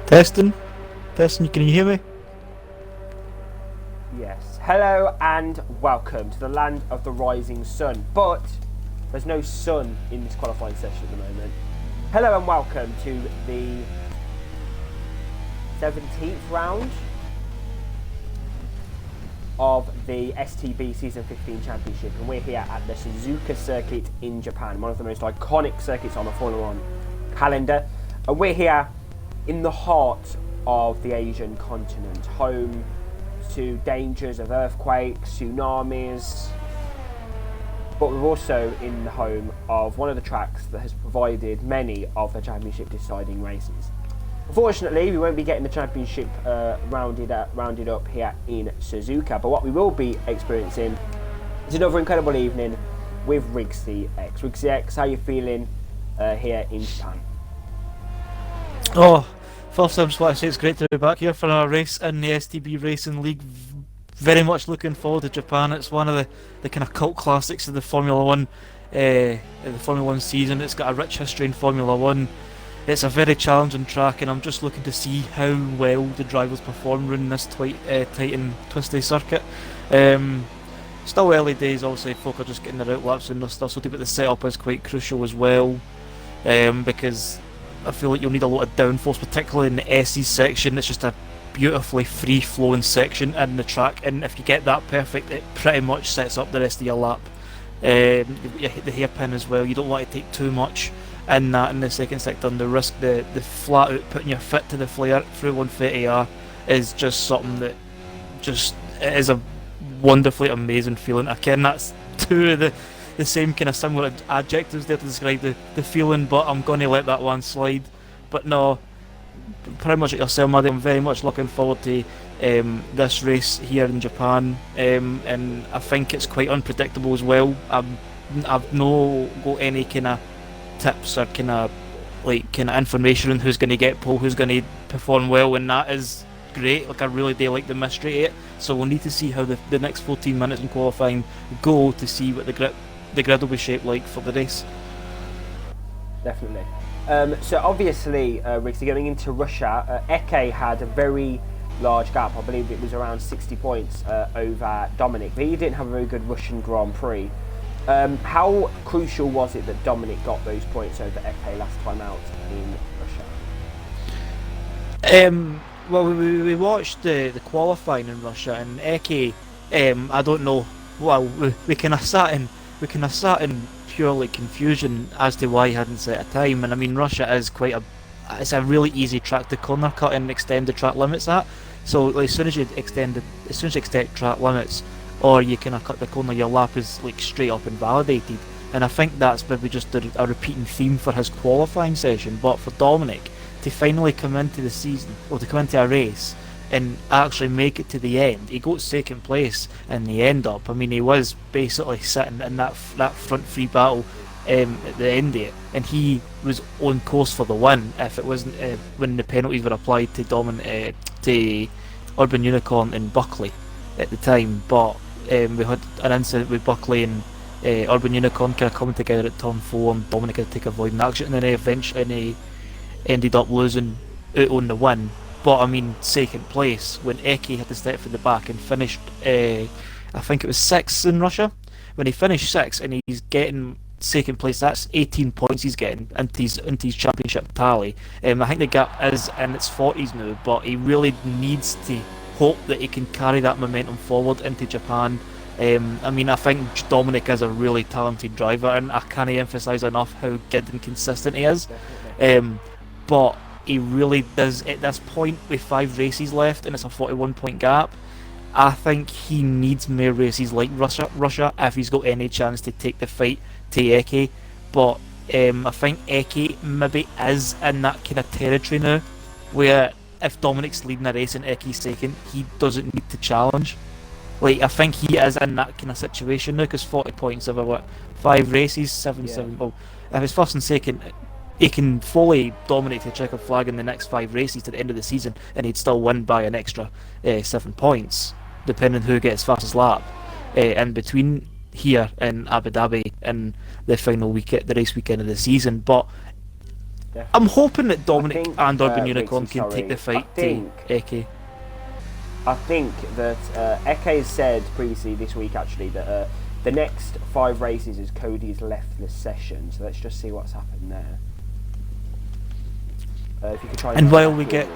Testing? Testing, can you hear me? Yes. Hello and welcome to the land of the rising sun. But there's no sun in this qualifying session at the moment. Hello and welcome to the 17th round of the STB Season 15 Championship, and we're here at the Suzuka circuit in Japan, one of the most iconic circuits on the Formula One calendar. And we're here in the heart of the Asian continent, home to dangers of earthquakes, tsunamis, but we're also in the home of one of the tracks that has provided many of the championship deciding races. Unfortunately, we won't be getting the championship rounded up here in Suzuka, but what we will be experiencing is another incredible evening with Rigsy X. Rigsy X, how are you feeling here in Japan? Oh, first I just want to say it's great to be back here for our race in the STB Racing League. Very much looking forward to Japan. It's one of the kind of cult classics of the Formula One season. It's got a rich history in Formula One. It's a very challenging track, and I'm just looking to see how well the drivers perform running this tight and twisty circuit. Still early days, obviously folk are just getting their out laps and stuff, so the setup is quite crucial as well, because I feel like you'll need a lot of downforce, particularly in the S's section. It's just a beautifully free-flowing section in the track, and if you get that perfect, it pretty much sets up the rest of your lap. You hit the hairpin as well. You don't want to take too much in the second sector, and the risk, the flat out putting your foot to the flare through 130R is just something that it is a wonderfully amazing feeling. Again, that's two of the same kind of similar adjectives there to describe the feeling, but I'm going to let that one slide. But no, pretty much like yourself, Maddie, I'm very much looking forward to this race here in Japan, and I think it's quite unpredictable as well. I've no got any kind of tips or kind of information on who's going to get pole, who's going to perform well, and that is great. Like, I really do like the mystery of it, so we'll need to see how the next 14 minutes in qualifying go to see what the grid will be shaped like for the race. Definitely. So obviously, Rigsy, going into Russia, Eke had a very large gap. I believe it was around 60 points over Dominic, but he didn't have a very good Russian Grand Prix. How crucial was it that Dominic got those points over Eke last time out in Russia? Well, we watched the qualifying in Russia, and Eke, I don't know. Well, we kind of sat in purely confusion as to why he hadn't set a time. And I mean, Russia is it's a really easy track to corner cut and extend the track limits at. So like, as soon as you extend track limits, or you kind of cut the corner, your lap is like straight up invalidated. And I think that's maybe just a repeating theme for his qualifying session. But for Dominic to finally come into the season, or to come into a race and actually make it to the end, he got second place in the end up. I mean, he was basically sitting in that front free battle at the end of it, and he was on course for the win if it wasn't when the penalties were applied to to Urban Unicorn and Buckley at the time. But we had an incident with Buckley and Urban Unicorn kind of coming together at turn 4, and Dominic had to take avoiding action, and then eventually ended up losing out on the win. But I mean, second place when Eke had to step from the back and finished, I think it was 6th in Russia. When he finished 6th and he's getting second place, that's 18 points he's getting into his championship tally. I think the gap is in its 40s now, but he really needs to hope that he can carry that momentum forward into Japan. I mean, I think Dominic is a really talented driver, and I can't emphasise enough how good and consistent he is. But he really does, at this point with 5 races left and it's a 41 point gap, I think he needs more races like Russia if he's got any chance to take the fight to Eke. But I think Eke maybe is in that kind of territory now where if Dominic's leading a race and Eke's second, he doesn't need to challenge. Like, I think he is in that kind of situation now, because 40 points over 5 races, 7. Well, if it's first and second, he can fully dominate the checkered flag in the next 5 races to the end of the season, and he'd still win by an extra 7 points, depending who gets fastest lap in between here in Abu Dhabi in the final weekend, the race weekend of the season. But I'm hoping that Dominic think, and Urban Unicorn Rixie, can take the sorry, fight to Eke. I think that Eke has said previously this week actually that the next 5 races is Cody's left the session. So let's just see what's happened there. If you could try And while we get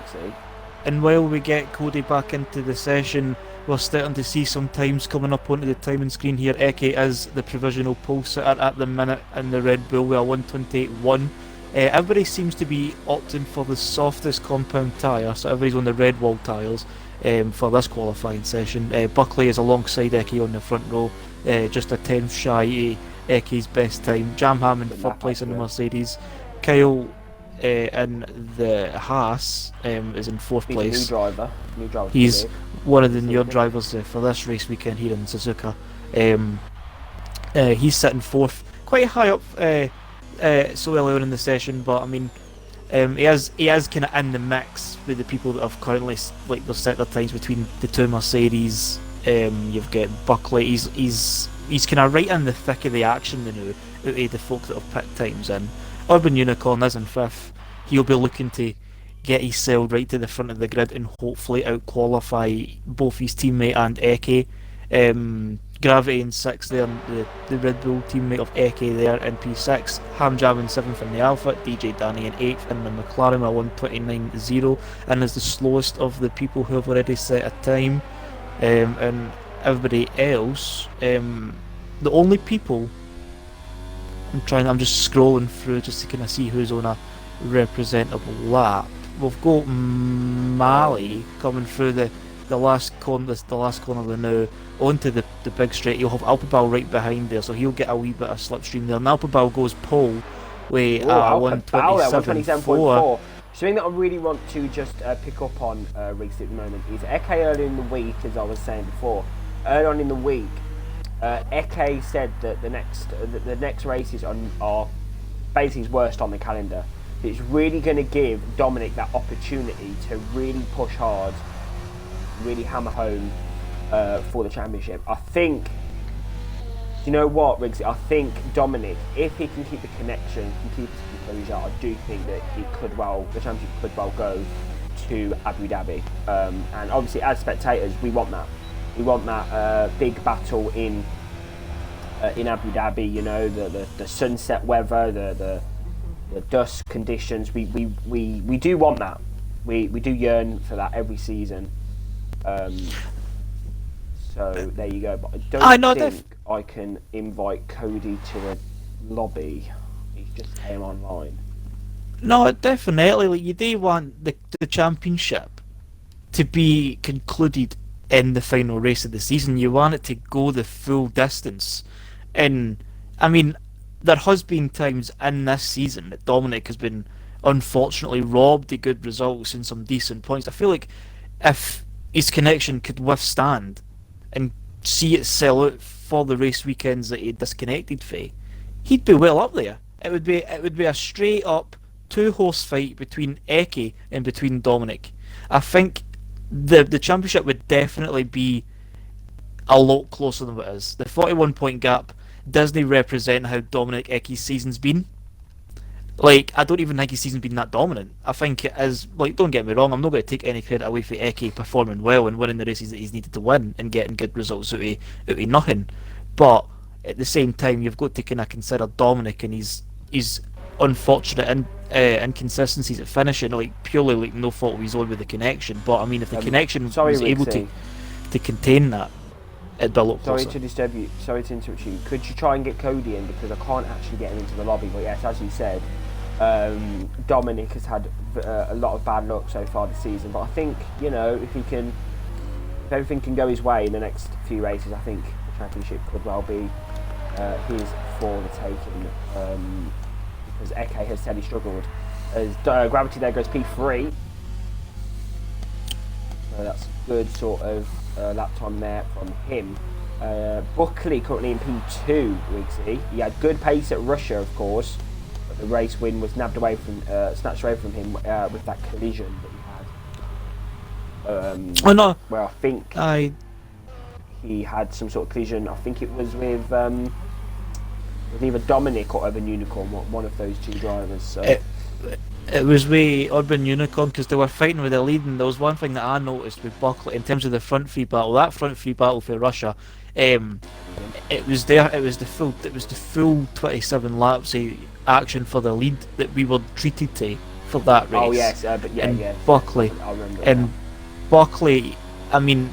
get Cody back into the session, we're starting to see some times coming up onto the timing screen here. Eke is the provisional pole sitter at the minute in the Red Bull with a 128.1. Everybody seems to be opting for the softest compound tyre, so everybody's on the red wall tyres for this qualifying session. Buckley is alongside Eke on the front row, just a 10th shy of Eke's best time. Jamham in 3rd place in the Mercedes. Kyle in the Haas is in 4th place. He's a new driver. He's one of the newer drivers for this race weekend here in Suzuka. He's sitting 4th, quite high up so early on in the session, but I mean, he is kind of in the mix with the people that have currently they've set their times between the 2 Mercedes. You've got Buckley. He's kind of right in the thick of the action now, out of the folk that have pit times in. Urban Unicorn is in 5th. He'll be looking to get his cell right to the front of the grid and hopefully out-qualify both his teammate and Eke. Gravity in 6th there, the Red Bull teammate of Eke there in P6. Hamjam in 7th in the Alpha, DJ Danny in 8th in the McLaren with 129.0 and is the slowest of the people who have already set a time. And everybody else, the only people, I'm just scrolling through just to kind of see who's on a representable lap. We've got Mali coming through the last corner of the now onto the big straight. You'll have Alphabal right behind there, so he'll get a wee bit of slipstream there. And Alphabal goes pole with 127.4. Something that I really want to just pick up on, Riggs, at the moment is Eke earlier in the week, as I was saying before. Earlier on in the week, Eke said that the next races are basically his worst on the calendar. It's really going to give Dominic that opportunity to really push hard, really hammer home for the championship. I think, you know what, Riggs? I think Dominic, if he can keep the connection, can keep his composure, I do think that the championship could well go to Abu Dhabi. And obviously, as spectators, we want that. We want that big battle in Abu Dhabi. You know, the sunset weather, the dusk conditions. We do want that. We do yearn for that every season. So there you go. But I don't think I can invite Cody to a lobby. He's just came online. No, definitely. Like, you do want the championship to be concluded in the final race of the season. You want it to go the full distance. And I mean, there has been times in this season that Dominic has been unfortunately robbed of good results and some decent points. I feel like if his connection could withstand and see it sell out for the race weekends that he disconnected for, he'd be well up there. It would be a straight up 2-horse fight between Eke and between Dominic. I think the championship would definitely be a lot closer than what it is. The 41-point gap doesn't represent how Dominic Eke's season's been. Like, I don't even think his season's been that dominant. I think it is, like, don't get me wrong, I'm not going to take any credit away for Eke performing well and winning the races that he's needed to win and getting good results out of nothing. But at the same time, you've got to kind of consider Dominic and his unfortunate inconsistencies at finishing, like, purely like no fault of his own with the connection. But I mean, if the connection was able to contain that, it'd be a lot closer. Sorry to disturb you, sorry to interrupt you. Could you try and get Cody in, because I can't actually get him into the lobby? But yes, as you said, Dominic has had a lot of bad luck so far this season. But I think, you know, if everything can go his way in the next few races, I think the championship could well be his for the taking. Because Eke has said he struggled. As Gravity there goes P3. So that's good sort of lap time there from him. Buckley currently in P2, Wiggsy. He had good pace at Russia, of course, but the race win was snatched away from him with that collision that he had. Well, I think he had some sort of collision. I think it was with either Dominic or Urban Unicorn, one of those two drivers. So. it was with Urban Unicorn because they were fighting with the lead, and there was one thing that I noticed with Buckley in terms of the front three battle. That front three battle for Russia, um, it was there. It was the full 27 laps of action for the lead that we were treated to for that race. Oh yes, but yeah, and yeah. Buckley, I remember. and Buckley, I mean,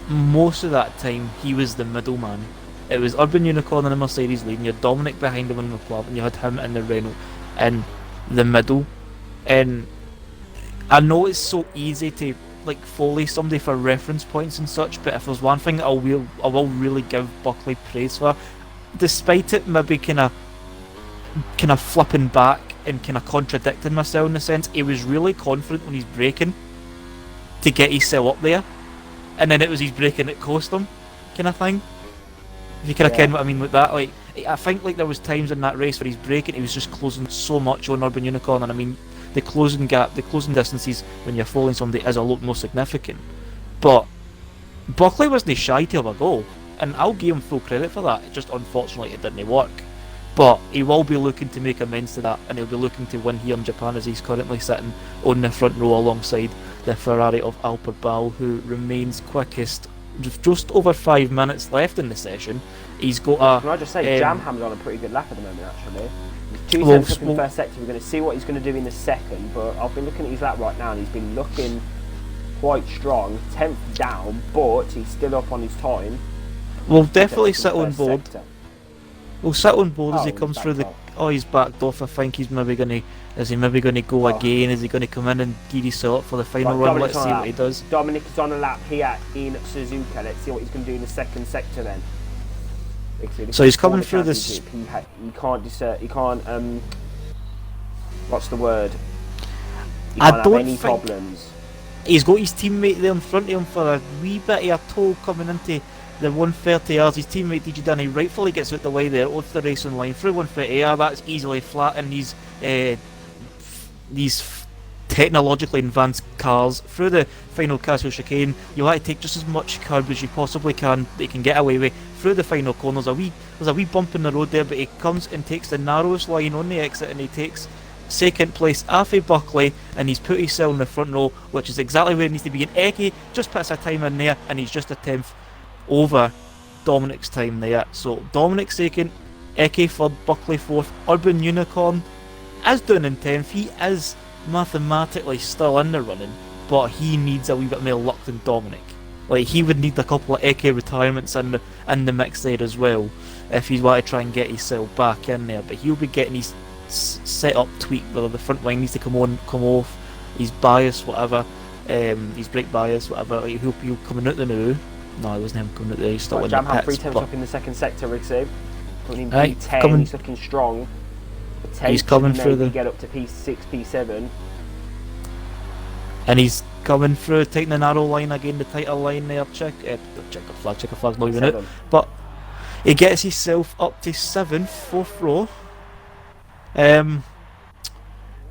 most of that time he was the middleman. It was Urban Unicorn in the Mercedes leading, you had Dominic behind him in the club, and you had him in the Renault in the middle. And I know it's so easy to like folly somebody for reference points and such, but if there's one thing I will really give Buckley praise for, despite it maybe kind of flipping back and kind of contradicting myself in a sense, he was really confident when he's braking to get himself up there, and then it was his braking that cost him, kind of thing. If you kind of ken what I mean with that, like I think like there was times in that race where he's braking, he was just closing so much on Urban Unicorn, and I mean the closing gap, the closing distances when you're following somebody is a lot more significant. But Buckley wasn't shy to have a go, and I'll give him full credit for that. It just unfortunately it didn't work. But he will be looking to make amends to that, and he'll be looking to win here in Japan as he's currently sitting on the front row alongside the Ferrari of Alperbal, who remains quickest. Just over 5 minutes left in the session. He's got a. Can I just say, Jamham's on a pretty good lap at the moment, actually. He's 2 seconds up in the first sector. We're going to see what he's going to do in the second, but I've been looking at his lap right now, and he's been looking quite strong. 10th down, but he's still up on his time. We'll definitely sit on board. We'll sit on board as he he's comes through the. off. Oh, he's backed off. I think he's maybe going to. Is he maybe going to go again? Is he going to come in and gear himself up for the final run? Dominic's Let's see what he does. Dominic is on a lap here in Suzuka. Let's see what he's going to do in the second sector then. So he's coming through this. He can't discern. He can't. What's the word? He I can't don't have any think problems. He's got his teammate there in front of him for a wee bit of a toll coming into the 130 hours. His teammate DJ Danny rightfully gets out the way there off the racing line through 130 hours. That's easily flat in these technologically advanced cars through the final Casio chicane. You like to take just as much curb as you possibly can that you can get away with through the final corner. There's a wee bump in the road there, but he comes and takes the narrowest line on the exit, and he takes second place after Buckley, and he's put himself in the front row, which is exactly where he needs to be. And Eki just puts a time in there, and he's just a 10th over Dominic's time there. So Dominic second, Eki third, Buckley fourth. Urban Unicorn is down in 10th. He is mathematically still in the running, but he needs a wee bit more luck than Dominic. Like, he would need a couple of Eki retirements in the mix there as well if he's want to try and get himself back in there. But he'll be getting his setup tweaked, whether the front wing needs to come on, come off, his bias, whatever, his brake bias, whatever. Like, he'll coming out the new. No, it wasn't him coming out there. He's still in the Jamham pits. 3 tenths up in the second sector, Rigsy. Putting in Aye, P10, he's looking strong. He's coming through the. Get up to P6, P7. And he's coming through, taking the narrow line again, the tighter line there. Checker flag's not even out. But he gets himself up to 7th, 4th row.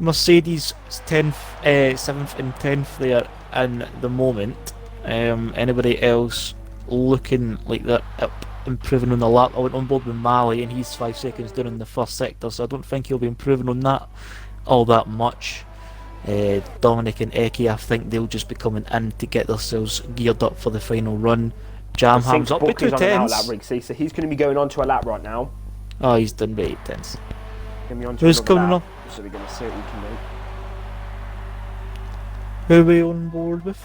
Mercedes 10th, 7th and 10th there in the moment. Anybody else looking like they're improving on the lap? I went on board with Mali, and he's 5 seconds down in the first sector, so I don't think he'll be improving on that all that much. Dominic and Eki, I think they'll just be coming in to get themselves geared up for the final run. Jamham's up with 2 10s. So he's going to be going on to a lap right now. Oh, he's done with 8 10s. Who's coming up? So we're going to see what he can do. Who are we on board with?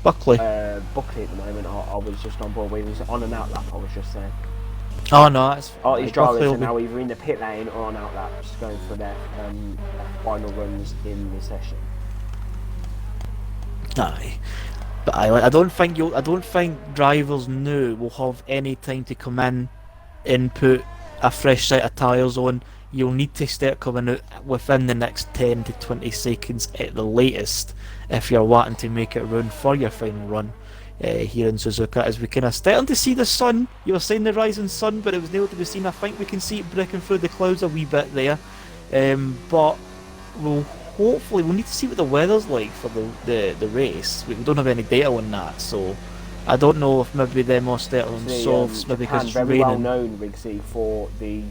Buckley. Buckley at the moment. I was just on board with. He was on and out lap. I was just saying. Oh no, that's. Oh, he's driving so now either in the pit lane or on out laps, going for their final runs in the session. Aye, but I don't think drivers now will have any time to come in and put a fresh set of tyres on. You'll need to start coming out within the next 10 to 20 seconds at the latest if you're wanting to make it round for your final run here in Suzuka, as we kind of starting to see the sun. You were saying the rising sun, but it was nowhere to be seen. I think we can see it breaking through the clouds a wee bit there, but we'll need to see what the weather's like for the race. We don't have any data on that, so I don't know if maybe them are starting on softs, maybe because it's very raining. well known, Rigsy, for the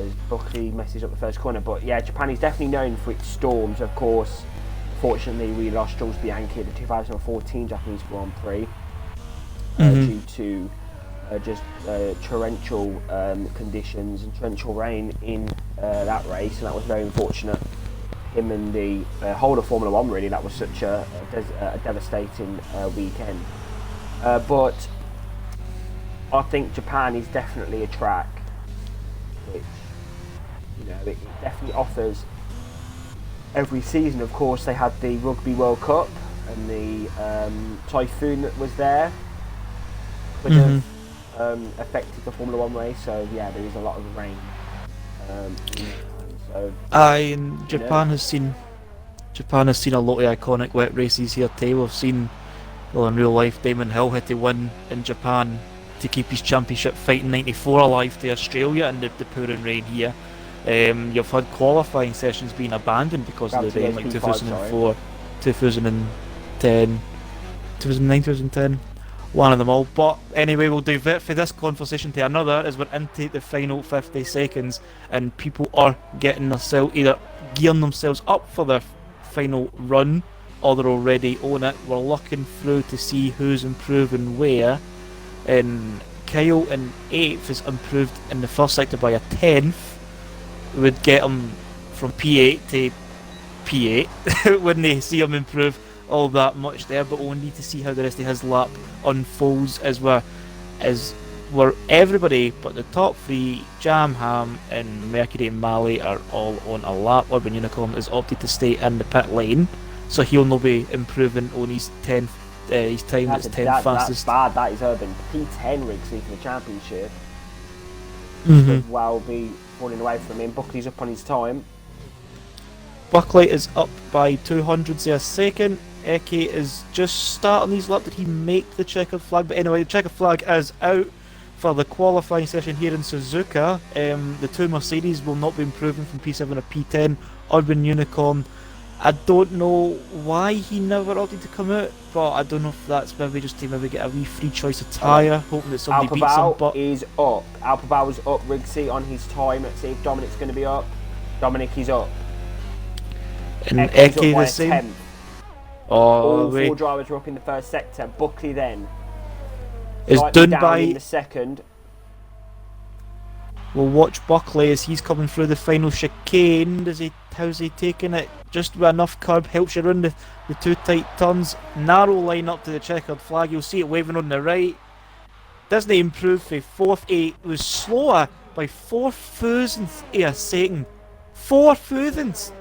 as Buckley messes up the first corner. But yeah, Japan is definitely known for its storms. Of course, fortunately, we lost Jules Bianchi at the 2014 Japanese Grand Prix due to just torrential conditions and torrential rain in that race, and that was very unfortunate. Him and the whole of Formula One, really, that was such a devastating weekend. But I think Japan is definitely a track which, it definitely offers every season. Of course, they had the Rugby World Cup and the typhoon that was there, which affected the Formula One race. So yeah, there is a lot of rain. Japan has seen a lot of iconic wet races here too. We've seen, well, in real life, Damon Hill had to win in Japan to keep his championship fight in '94 alive to Australia in the pouring rain here. You've had qualifying sessions being abandoned because of the rain, like 2004, 2010, 2009, 2010. One of them all. But anyway, we'll divert for this conversation to another as we're into the final 50 seconds and people are getting themselves, either gearing themselves up for their final run or they're already on it. We're looking through to see who's improving where. And Kyle in 8th has improved in the first sector by a 10th. Would get him from P8 to P8. Wouldn't they see him improve all that much there? But we'll need to see how the rest of his lap unfolds as we're everybody but the top 3, Jam Ham and Mercury and Mali, are all on a lap. Urban Unicorn has opted to stay in the pit lane, so he'll not be improving on his 10th. His time that's 10th fastest. That's bad. That is Urban. P10 Rigsy for the championship. Could well be falling away from him. Buckley's up on his time. Buckley is up by 200s a second. Eke is just starting his lap. Did he make the checkered flag? But anyway, the checkered flag is out for the qualifying session here in Suzuka. The two Mercedes will not be improving from P7 to P10. Urban Unicorn, I don't know why he never opted to come out, but I don't know if that's maybe just to maybe get a wee free choice of tyre, hoping that somebody beats him. But is up. Alphabal is up, Rigsy, on his time. Let's see if Dominic's going to be up. Dominic is up. And Eke the same. 10th. All 4 drivers were up in the first sector. Buckley then is done by in the second. We'll watch Buckley as he's coming through the final chicane. How's he taking it? Just with enough curb, helps you around the 2 tight turns. Narrow line up to the checkered flag. You'll see it waving on the right. Doesn't he improve for 4th? He was slower by 4 thousandths of a second. 4 thousandths.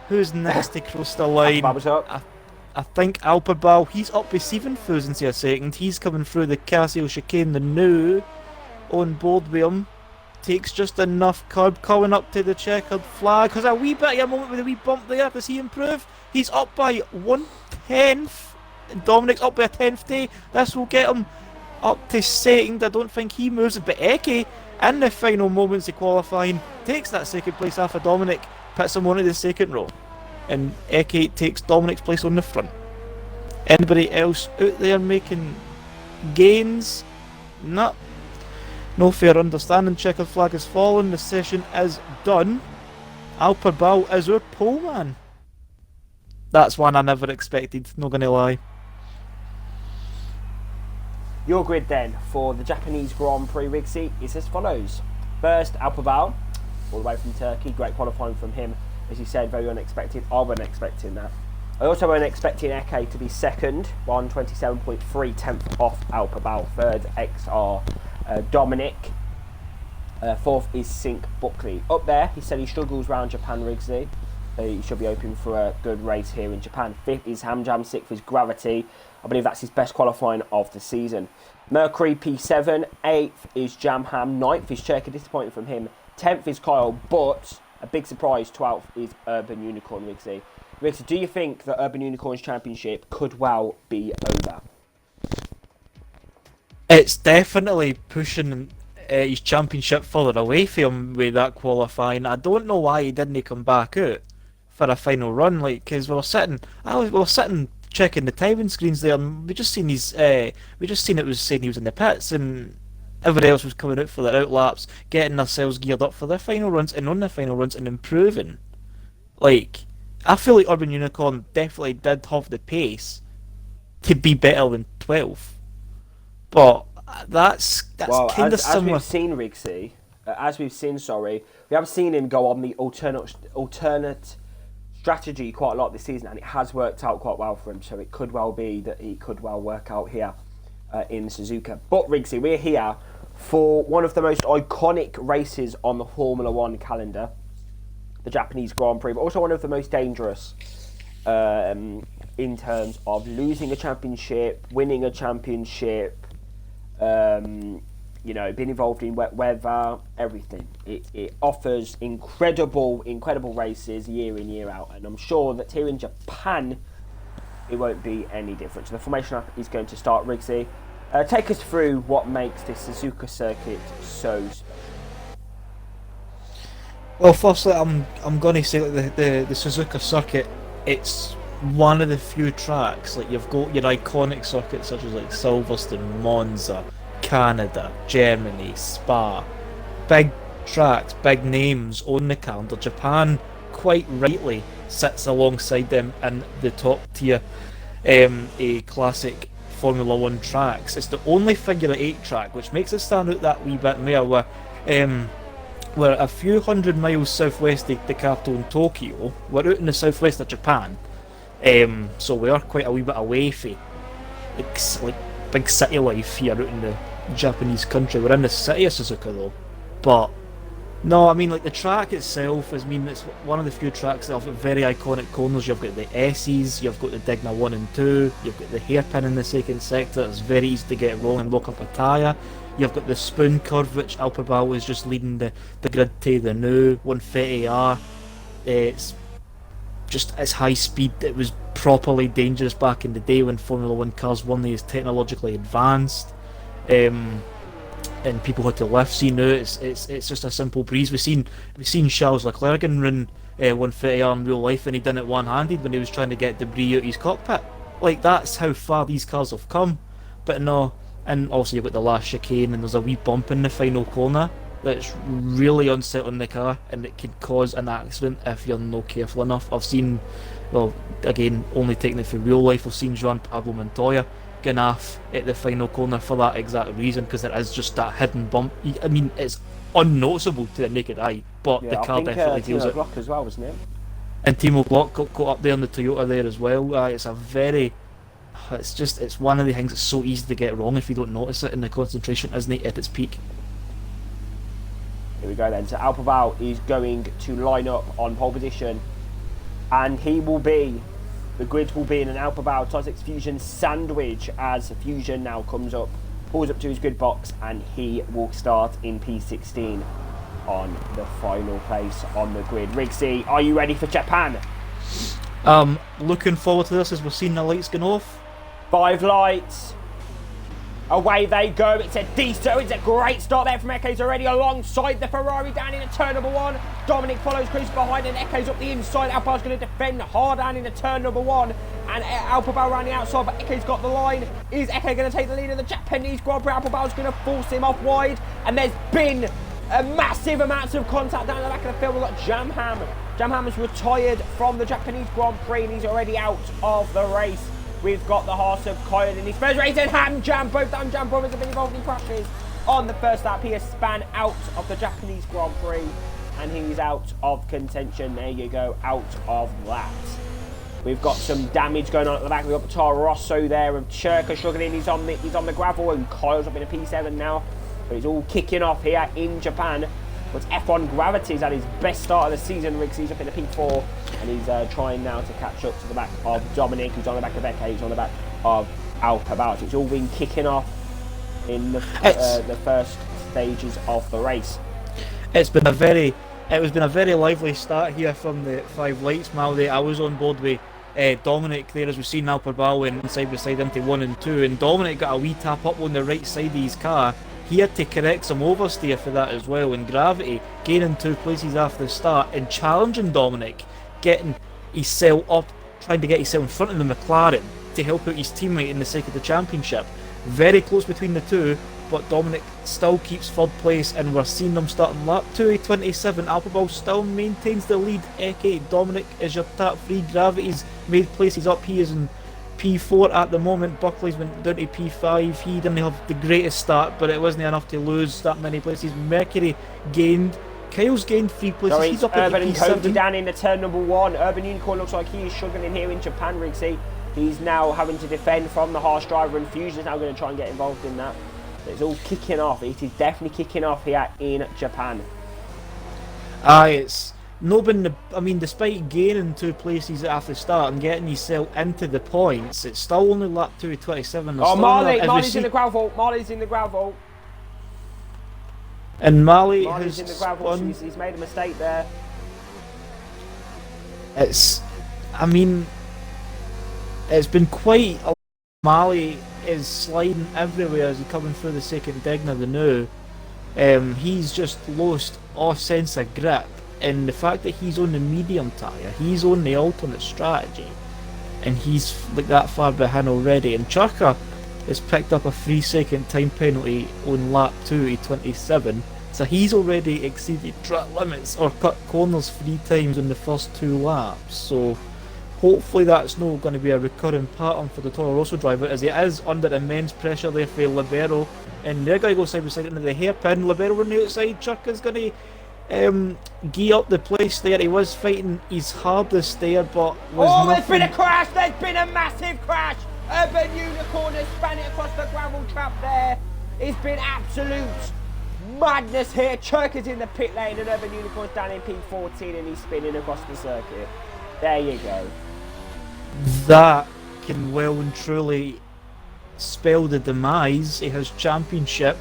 Who's next to cross the line? I think Alphabal, he's up by 7 thousandths of a second. He's coming through the Casio chicane, the new on board with him. Takes just enough curb coming up to the checkered flag. Has a wee bit of a moment with a wee bump there. Does he improve? He's up by 1/10. Dominic's up by a 10th day. This will get him up to second. I don't think he moves it, but Eke in the final moments of qualifying takes that second place off of Dominic, puts him onto the second row, and Eke takes Dominic's place on the front. Anybody else out there making gains? No fair understanding. Checkered flag has fallen. The session is done. Alphabal is our pole man. That's one I never expected, not gonna lie. Your grid then for the Japanese Grand Prix Rigsy is as follows. First, Alphabal, all the way from Turkey. Great qualifying from him. As you said, very unexpected. I wasn't expecting that. I also wasn't expecting Eke to be second, 127.3, 10th off Alphabal. Third, XR Dominic. 4th is Sync Buckley. Up there, he said he struggles around Japan Rigsy. He should be open for a good race here in Japan. 5th is Hamjam, 6th is Gravity. I believe that's his best qualifying of the season. Mercury P7, 8th is Jam Ham, 9th is Cherka, disappointing from him. 10th is Kyle, but a big surprise, 12th is Urban Unicorn Rigsy. Rigsy, do you think that Urban Unicorn's championship could well be over? It's definitely pushing his championship further away from him with that qualifying. I don't know why he didn't come back out for a final run, like, because we were sitting checking the timing screens there, and we just seen it was saying he was in the pits, and Everybody else was coming out for their outlaps, getting themselves geared up for their final runs and on their final runs and improving. Like, I feel like Urban Unicorn definitely did have the pace to be better than 12th. But that's Well, kind of as similar. we've seen, Rigsy, we have seen him go on the alternate strategy quite a lot this season, and it has worked out quite well for him. So it could well be that he could well work out here in Suzuka. But Rigsy, we're here for one of the most iconic races on the Formula One calendar, the Japanese Grand Prix, but also one of the most dangerous in terms of losing a championship, winning a championship, you know, being involved in wet weather, everything. It offers incredible races year in, year out, and I'm sure that here in Japan it won't be any different. So the formation up is going to start. Rigsy, take us through what makes this Suzuka circuit so special. Well, firstly, I'm gonna say like the Suzuka circuit, it's one of the few tracks, like you've got your iconic circuits such as like Silverstone, Monza, Canada, Germany, Spa, big tracks, big names on the calendar. Japan quite rightly sits alongside them in the top tier a classic Formula One tracks. It's the only figure 8 track, which makes it stand out that wee bit more. We're a few hundred miles southwest of the capital in Tokyo. We're out in the southwest of Japan, so we are quite a wee bit away from like big city life here out in the Japanese country. We're in the city of Suzuka though, but no, I mean like the track itself is, I mean, it's one of the few tracks that have very iconic corners. You've got the S's, you've got the Digna 1 and 2, you've got the hairpin in the second sector. It's very easy to get wrong and lock up a tyre. You've got the spoon curve, which Alphabal is just leading the grid to the new 130R. It's just, it's high speed. It was properly dangerous back in the day when Formula One cars weren't as technologically advanced, and people had to lift. See now, it's just a simple breeze. We've seen Charles Leclerc run 130R in real life, and he done it one-handed when he was trying to get debris out of his cockpit. Like, that's how far these cars have come. But no. And also you've got the last chicane, and there's a wee bump in the final corner that's really unsettling the car, and it could cause an accident if you're not careful enough. I've seen, well, again, only taking it from real life, I've seen Joan Pablo Montoya going off at the final corner for that exact reason, because there is just that hidden bump. I mean, it's unnoticeable to the naked eye, but Yeah, the car definitely feels it. Glock as well, wasn't it? And Timo Glock got caught up there in the Toyota there as well. It's one of the things that's so easy to get wrong if you don't notice it, and the concentration isn't at its peak. Here we go then. So Alphabal is going to line up on pole position, and the grid will be in an Alphabal Top 6 Fusion sandwich as Fusion now comes up, pulls up to his grid box, and he will start in P16 on the final place on the grid. Rigsy, are you ready for Japan? Looking forward to this as we're seeing the lights going off. 5 lights. Away they go. It's a decent, it's a great start there from Echo's already alongside the Ferrari down into turn number 1. Dominic follows close behind, and Echo's up the inside. Alpha's going to defend hard down into turn number 1. And Alphabal around the outside, but Echo's got the line. Is Echo going to take the lead in the Japanese Grand Prix? Alphabal's going to force him off wide. And there's been a massive amounts of contact down the back of the field. We've got Jamham. Jamham has retired from the Japanese Grand Prix, and he's already out of the race. We've got the horse of Coyle in his first race, and both Jam brothers have been involved in crashes on the first lap. He has span out of the Japanese Grand Prix, and he's out of contention. There you go, out of that. We've got some damage going on at the back. We've got Taro Rosso there, and Churka struggling. He's on the gravel, and Kyle's up in a P7 now. But it's all kicking off here in Japan. But F1 Gravity's at his best start of the season. He's up in a P4, and he's trying now to catch up to the back of Dominic, who's on the back of Eke, who's on the back of Alphabal. It's all been kicking off in the first stages of the race. It's been a very lively start here from the 5 lights. Maldi, I was on board with Dominic there as we've seen Alphabal and side by side into 1 and 2, and Dominic got a wee tap up on the right side of his car. He had to correct some oversteer for that as well, and Gravity gaining 2 places after the start and challenging Dominic, getting himself up, trying to get himself in front of the McLaren to help out his teammate in the sake of the championship. Very close between the two, but Dominic still keeps third place, and we're seeing them starting lap 2:27. Alphabal still maintains the lead. Eke, Dominic is your top 3. Gravity's made places up. He is in P4 at the moment. Buckley's went down to P5. He didn't have the greatest start, but it wasn't enough to lose that many places. Mercury gained. Kyle's gained 3 places. Sorry, He's up Urban at and Cody P7. down in the turn number 1. Urban Unicorn looks like he is struggling here in Japan, Rixie. He's now having to defend from the harsh driver, and Fusion's now going to try and get involved in that. It's all kicking off. It is definitely kicking off here in Japan. Aye, it's not been the, I mean, despite gaining 2 places after the start and getting yourself into the points, it's still only lap 2:27. Oh, Marley's in the gravel. Marley's in the gravel. And Marley's in the gravel. He's made a mistake there. It's, I mean, it's been quite a... Marley is sliding everywhere as he's coming through the second dig of the new. He's just lost all sense of grip, and the fact that he's on the medium tyre, he's on the alternate strategy, and he's like that far behind already. And Churka has picked up a 3-second time penalty on lap 2:27, so he's already exceeded track limits or cut corners 3 times in the first 2 laps. So hopefully that's not going to be a recurring pattern for the Toro Rosso driver, as he is under immense pressure there for Libero, and they're going to go side by side into the hairpin. Libero on the outside. Churka's going to gee up the place there. He was fighting his hardest there, but was there's been a crash! There's been a massive crash! Urban Unicorn has span it across the gravel trap there. It's been absolute madness here. Churka's in the pit lane, and Urban Unicorn's down in P14, and he's spinning across the circuit. There you go. That can well and truly spell the demise of his championship.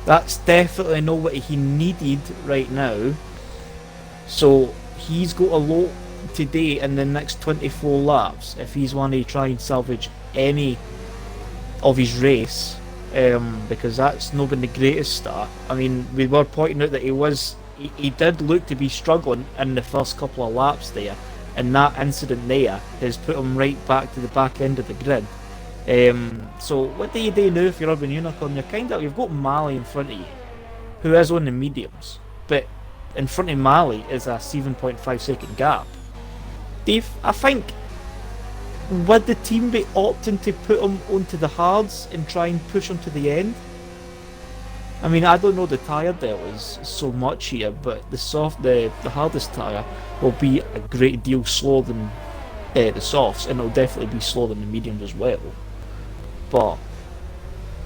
That's definitely not what he needed right now. So he's got a lot today in the next 24 laps if he's wanting to try and salvage any of his race, because that's not been the greatest start. I mean, we were pointing out that he did look to be struggling in the first couple of laps there, and that incident there has put him right back to the back end of the grid. So what do you do now if you're Urban Unicorn? You've got Mali in front of you, who is on the mediums, but in front of Mali is a 7.5 second gap. Dave, I think, would the team be opting to put him onto the hards and try and push him to the end? I mean, I don't know the tyre deltas so much here, but the hardest tyre will be a great deal slower than the softs, and it'll definitely be slower than the mediums as well. But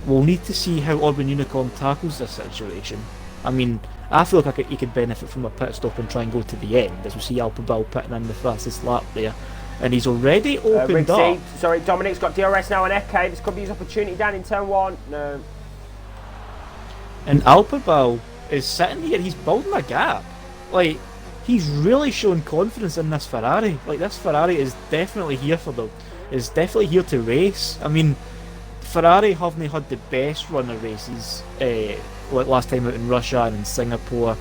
we'll need to see how Urban Unicorn tackles this situation. I mean, I feel like he could benefit from a pit stop and try and go to the end, as we see Alphabal pitting in the fastest lap there. And he's already opened up. Sorry, Dominic's got DRS now on Eke. This could be his opportunity down in turn 1. No. And Alphabal is sitting here, he's building a gap. Like, he's really showing confidence in this Ferrari. Like, this Ferrari is definitely here is definitely here to race. I mean, Ferrari haven't had the best run of races, like last time out in Russia and in Singapore.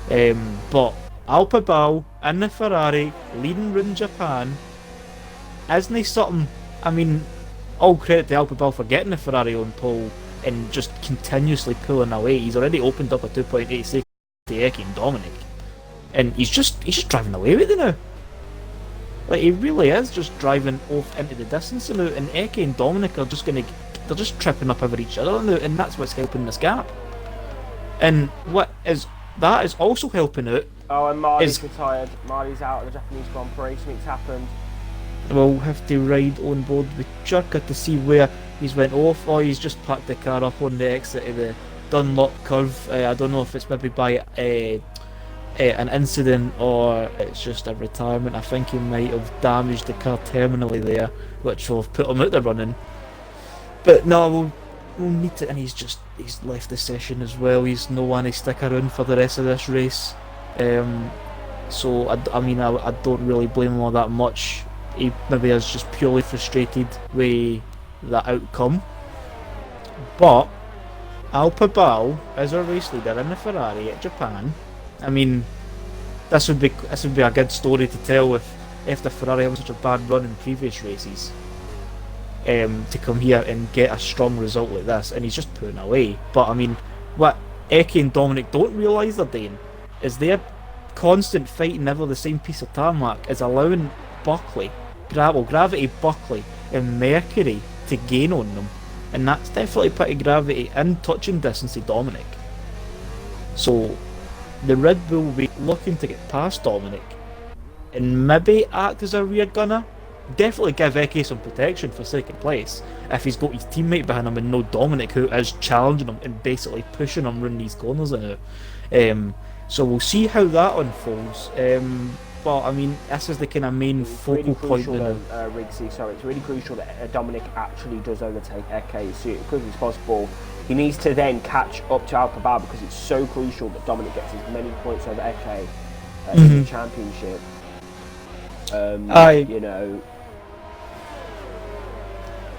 But Alphabal in the Ferrari, leading round Japan, isn't he something? I mean, all credit to Alphabal for getting the Ferrari on pole and just continuously pulling away. He's already opened up a 2.8 second to Eke and Dominic, and he's just driving away with it now. Like, he really is just driving off into the distance now, and Eke and Dominic are just they're just tripping up over each other now, and that's what's helping this gap. And that is also helping out. Oh, and Marley's retired. Marley's out of the Japanese Grand Prix. Something's happened. We'll have to ride on board with Churka to see where he's went off. Or he's just parked the car up on the exit of the Dunlop curve. I don't know if it's maybe by an incident or it's just a retirement. I think he might have damaged the car terminally there, which will have put him out the running. But no, we'll need to, and he's left the session as well. He's no one to stick around for the rest of this race. So I mean, I don't really blame him all that much. He maybe is just purely frustrated with the outcome. But Alphabal is our race leader in the Ferrari at Japan. I mean, this would be a good story to tell if the Ferrari having such a bad run in previous races. to come here and get a strong result like this, and he's just putting away. But I mean, what Eke and Dominic don't realise they're doing is their constant fighting over the same piece of tarmac is allowing Gravity, Buckley, and Mercury to gain on them, and that's definitely putting Gravity in touching distance to Dominic. So the Red Bull will be looking to get past Dominic and maybe act as a rear gunner. Definitely give Eke some protection for second place if he's got his teammate behind him and no Dominic, who is challenging him and basically pushing him around these corners now. So we'll see how that unfolds. But I mean, this is the kind of main focal point. It's really crucial that Dominic actually does overtake Eke as quickly as possible. He needs to then catch up to Alpha Bar, because it's so crucial that Dominic gets as many points over Eke in the championship. You know,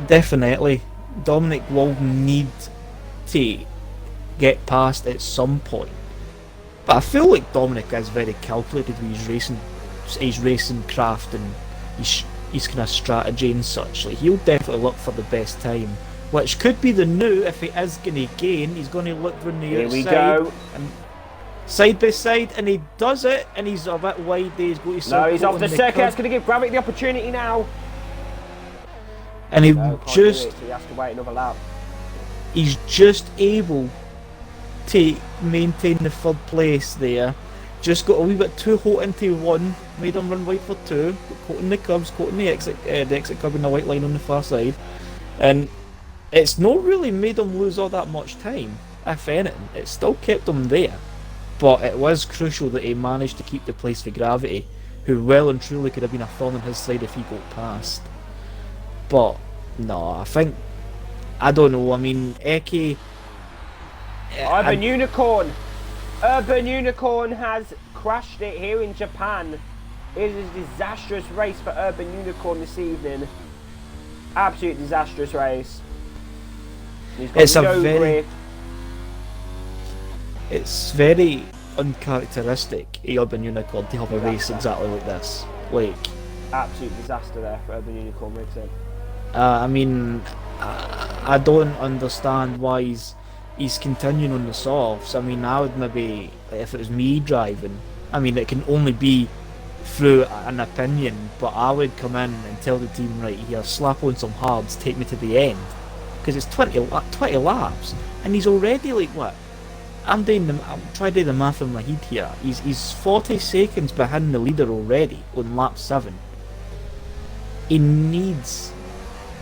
definitely Dominic will need to get past at some point. But I feel like Dominic is very calculated with his racing craft and his kind of strategy and such. Like, he'll definitely look for the best time, which could be the new. If he is going to gain, he's going to look from the outside. Here we go. And side by side, and he does it, and he's a bit wide there. He's got his no, he's off the circuit. That's going to give Gravity the opportunity now. And he so he has to wait another lap. He's just able to maintain the third place there. Just got a wee bit too hot into one, made him run wide for two, caught in the curbs, caught in the exit curb in the white line on the far side, and it's not really made him lose all that much time. If anything, it still kept him there, but it was crucial that he managed to keep the place for Gravity, who well and truly could have been a thorn on his side if he got past. But no, I don't know. I mean, Eke. Urban Unicorn has crashed it here in Japan. It is a disastrous race for Urban Unicorn this evening. Absolute disastrous race. It's very uncharacteristic of Urban Unicorn to have a race exactly like this. Like, absolute disaster there for Urban Unicorn racing. I mean, I don't understand why he's continuing on the softs. I mean, I would maybe, if it was me driving, I mean, it can only be through an opinion, but I would come in and tell the team, right here, slap on some hards, take me to the end, because it's 20 laps, and he's already like, what? I'm trying to do the math in my head here. He's 40 seconds behind the leader already on lap 7. He needs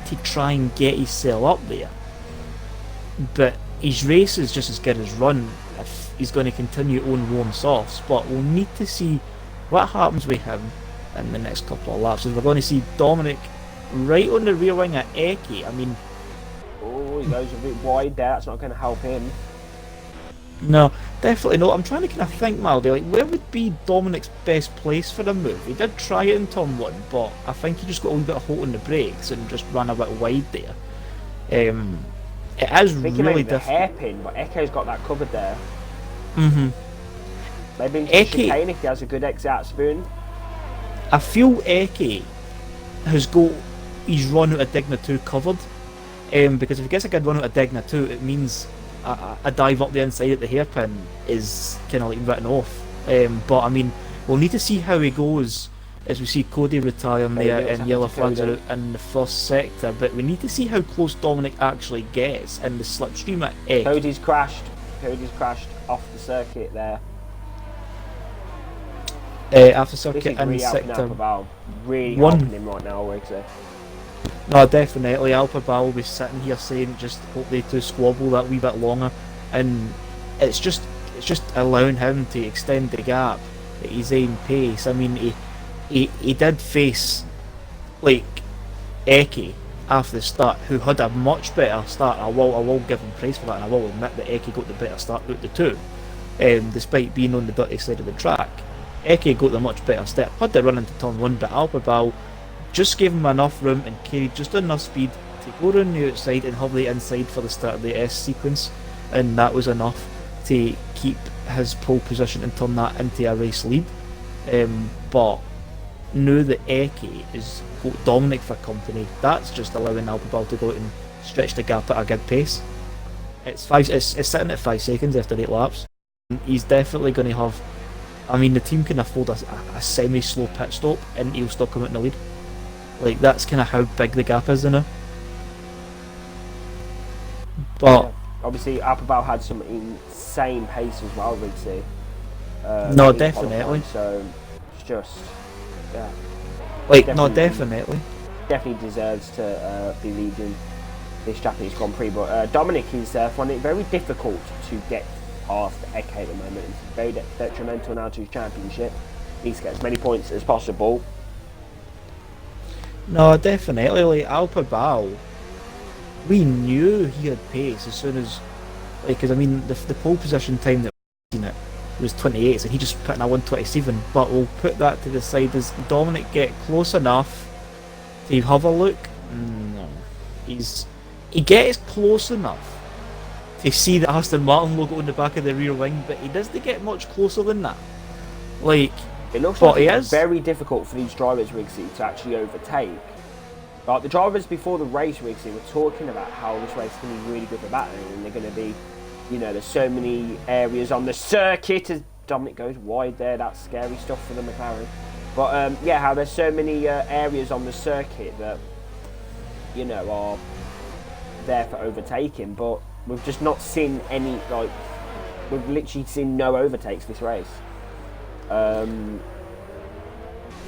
to try and get himself up there, but his race is just as good as run if he's going to continue on warm softs. But we'll need to see what happens with him in the next couple of laps. If we're going to see Dominic right on the rear wing at Eke, I mean, oh, he goes a bit wide there. That's not going to help him. No, definitely not. I'm trying to kind of think, Maldy, like, where would be Dominic's best place for a move? He did try it in turn 1, but I think he just got a wee bit of hold on the brakes and just ran a bit wide there. It is really difficult. Hairpin, but Eke's got that covered there. Maybe into chicane if he has a good exit out spoon. I feel Eke has got his run out of Digna 2 covered, because if he gets a good run out of Digna 2, it means a dive up the inside at the hairpin is kind of like written off. But I mean, we'll need to see how he goes as we see Cody retire there and yellow flags are out in the first sector. But we need to see how close Dominic actually gets in the slipstream at Eke. Cody's crashed off the circuit there. After circuit in sector really 1. helping him right now, Wiggsy. No, definitely. Alpha Bar will be sitting here saying just hope they two squabble that wee bit longer, and it's just allowing him to extend the gap at his own pace. I mean, he did face like Eke after the start, who had a much better start. I will give him praise for that, and I will admit that Eke got the better start out the two, despite being on the dirty side of the track. Eke got the much better step, had to run into turn 1, but Alpha Bar just gave him enough room and carried just enough speed to go around the outside and have the inside for the start of the S sequence, and that was enough to keep his pole position and turn that into a race lead. But now that Eki is got Dominic for company, that's just allowing Alphabal to go out and stretch the gap at a good pace. It's sitting at 5 seconds after 8 laps. He's definitely going to have. I mean, the team can afford a semi-slow pit stop, and he'll still come out in the lead. Like, that's kind of how big the gap is now. But yeah. Obviously, Alphabal had some insane pace as well, Rigsy. no, definitely. So it's just, yeah. Like, no, definitely. Definitely deserves to be leading this Japanese Grand Prix. But Dominic is finding it very difficult to get past Eke at the moment. It's very detrimental now to his championship. He needs to get as many points as possible. No, definitely. Like, Alphabal, we knew he had pace as soon as, like, because I mean, the pole position time that we've seen it was 28, and he just put in a 127. But we'll put that to the side. Does Dominic get close enough to have a look? No, he gets close enough to see the Aston Martin logo on the back of the rear wing, but he doesn't get much closer than that. Like, it looks like it's very difficult for these drivers, Rigsy, to actually overtake. Like, the drivers before the race, Rigsy, were talking about how this race is going to be really good for battling, and they're going to be, you know, there's so many areas on the circuit, as Dominic goes wide there, that's scary stuff for the McLaren. But, yeah, how there's so many areas on the circuit that, you know, are there for overtaking, but we've just not seen any, like, we've literally seen no overtakes this race.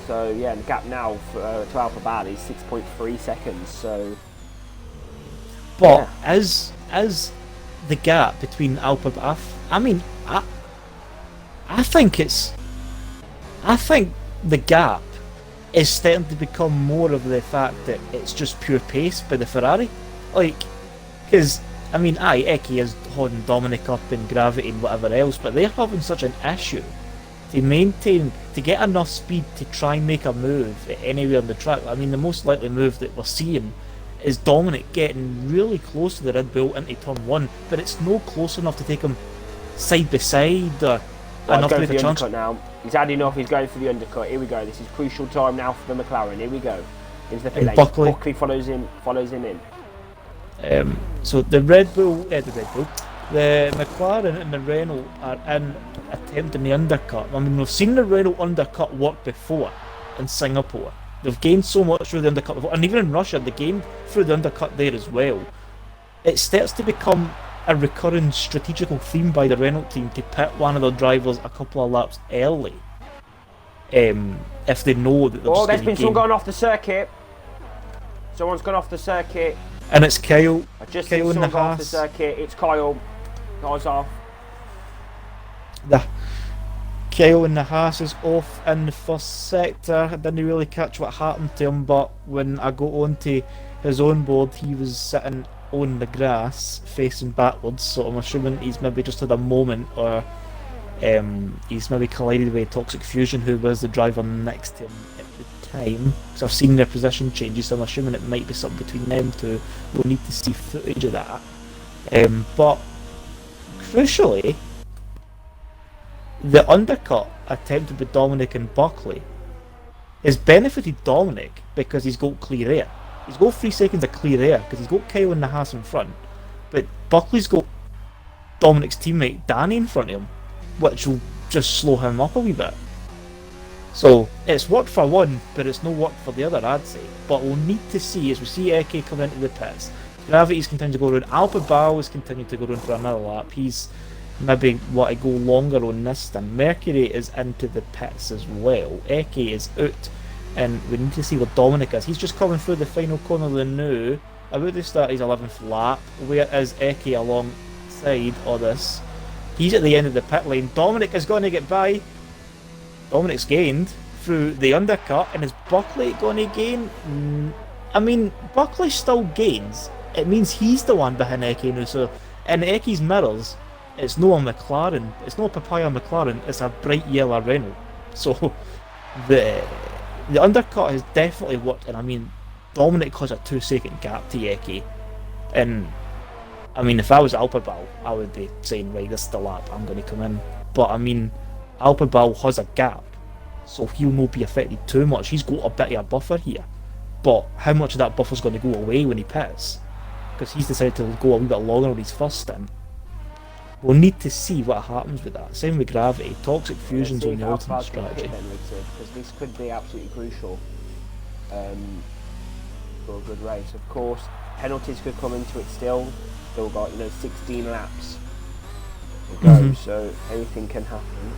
So yeah, the gap now to Alphabal is 6.3 seconds. So, but yeah. as the gap between Alphabal, I mean, I think the gap is starting to become more of the fact that it's just pure pace by the Ferrari, like, because I mean, Eki is holding Dominic up in gravity and whatever else, but they're having such an issue to get enough speed to try and make a move anywhere on the track. I mean, the most likely move that we're seeing is Dominic getting really close to the Red Bull into turn 1, but it's no close enough to take him side by side or enough to make a chance. Now. He's had enough, he's going for the undercut. Here we go, this is crucial time now for the McLaren. Here we go. Into the pit lane. Buckley follows him in. So the McLaren and the Renault are in attempting the undercut. I mean, we've seen the Renault undercut work before in Singapore. They've gained so much through the undercut before, and even in Russia, they gained through the undercut there as well. It starts to become a recurring strategical theme by the Renault team to pit one of their drivers a couple of laps early, if they know that they're just there's been someone gone off the circuit. Someone's gone off the circuit. And it's Kyle. I just Kyle in the Haas. Off the circuit. It's Kyle. Guy's off. Kyle in the Haas is off in the first sector. I didn't really catch what happened to him, but when I got onto his own board, he was sitting on the grass, facing backwards. So I'm assuming he's maybe just had a moment, or he's maybe collided with Toxic Fusion, who was the driver next to him at the time. So I've seen their position changes, so I'm assuming it might be something between them two. We'll need to see footage of that. But crucially, the undercut attempted by Dominic and Buckley has benefited Dominic because he's got clear air. He's got 3 seconds of clear air because he's got Kyle in the Haas in front, but Buckley's got Dominic's teammate Danny in front of him, which will just slow him up a wee bit. So it's worked for one, but it's no work for the other, I'd say. But we'll need to see, as we see Eke come into the pits, Gravity's continuing to go around, Alphabal is continuing to go around for another lap. He's maybe want to go longer on this time. Mercury is into the pits as well. Eke is out, and we need to see where Dominic is. He's just coming through the final corner of the new. About to start his 11th lap. Where is Eke alongside all this? He's at the end of the pit lane. Dominic is going to get by. Dominic's gained through the undercut, and is Buckley going to gain? I mean, Buckley still gains. It means he's the one behind Eke now. So in Eke's mirrors, it's no a McLaren. It's no a Papaya McLaren. It's a bright yellow Renault. So the undercut has definitely worked, and I mean, Dominic caused a 2-second gap to Eke, and I mean, if I was Alphabal, I would be saying, right, this is the lap, I'm going to come in. But I mean, Alphabal has a gap, so he'll not be affected too much. He's got a bit of a buffer here, but how much of that buffer's going to go away when he pits? Because he's decided to go a wee bit longer on his first stint. We'll need to see what happens with that. Same with Gravity. Toxic Fusion's on the ultimate strategy. Because this could be absolutely crucial for a good race. Of course, penalties could come into it still. Still got 16 laps to go, so anything can happen.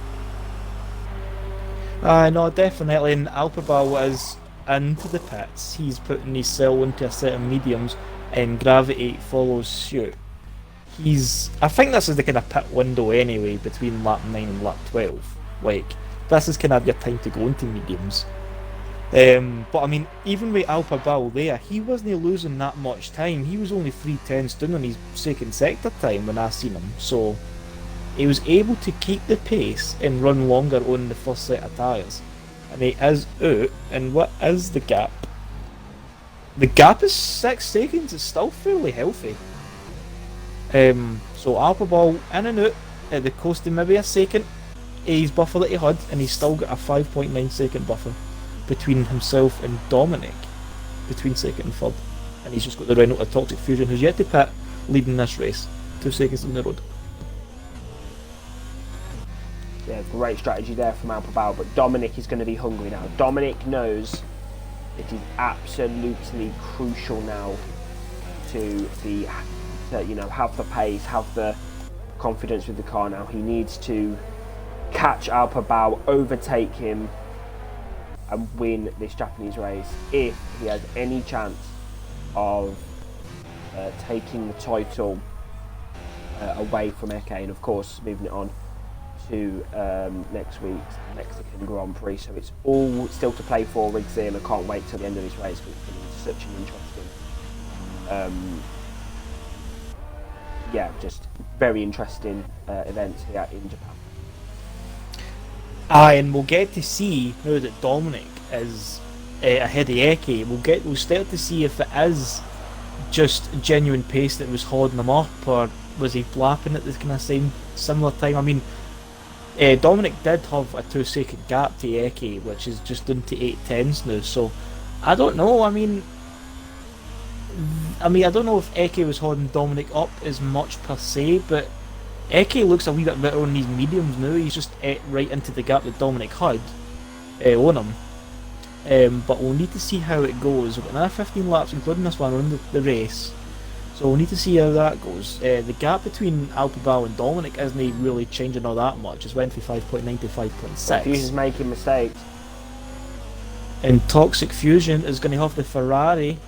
No, definitely. And Alphabal is into the pits. He's putting his cell into a set of mediums, and Gravity follows suit. I think this is the kind of pit window anyway, between lap 9 and lap 12. Like, this is kind of your time to go into mediums. But I mean, even with Alpha Bal there, he wasn't losing that much time. He was only 3/10 down on his second sector time when I seen him. So he was able to keep the pace and run longer on the first set of tyres. And he is out, and what is the gap? The gap is 6 seconds, it's still fairly healthy. So Alpha Bal in and out at the cost of maybe a second. He's buffer that he had, and he's still got a 5.9 second buffer between himself and Dominic, between second and third. And he's just got the Renault Toxic Fusion, who's yet to pit, leading this race. 2 seconds on the road. Yeah, great strategy there from Alpha Bal, but Dominic is going to be hungry now. Dominic knows it is absolutely crucial now to have the pace, have the confidence with the car now. He needs to catch Alpha Bal, overtake him, and win this Japanese race if he has any chance of taking the title away from Eke, and of course moving it on to next week's Mexican Grand Prix. So it's all still to play for Riggs here, and I can't wait till the end of this race because it's going to be such an interesting just very interesting events here in Japan. And we'll get to see now that Dominic is ahead of Eke. We'll start to see if it is just genuine pace that was holding him up, or was he flapping at this kind of similar time. I mean, Dominic did have a 2 second gap to Eke, which is just into 8/10s now. So I don't know. I mean, I don't know if Eke was holding Dominic up as much per se, but Eke looks a wee bit better on these mediums now. He's just right into the gap that Dominic had on him. But we'll need to see how it goes. We've got another 15 laps, including this one, on the race. So we'll need to see how that goes. The gap between Alpha Bal and Dominic isn't really changing all that much. It's went from 5.9 to 5.6. Fusion's making mistakes. And Toxic Fusion is going to have the Ferrari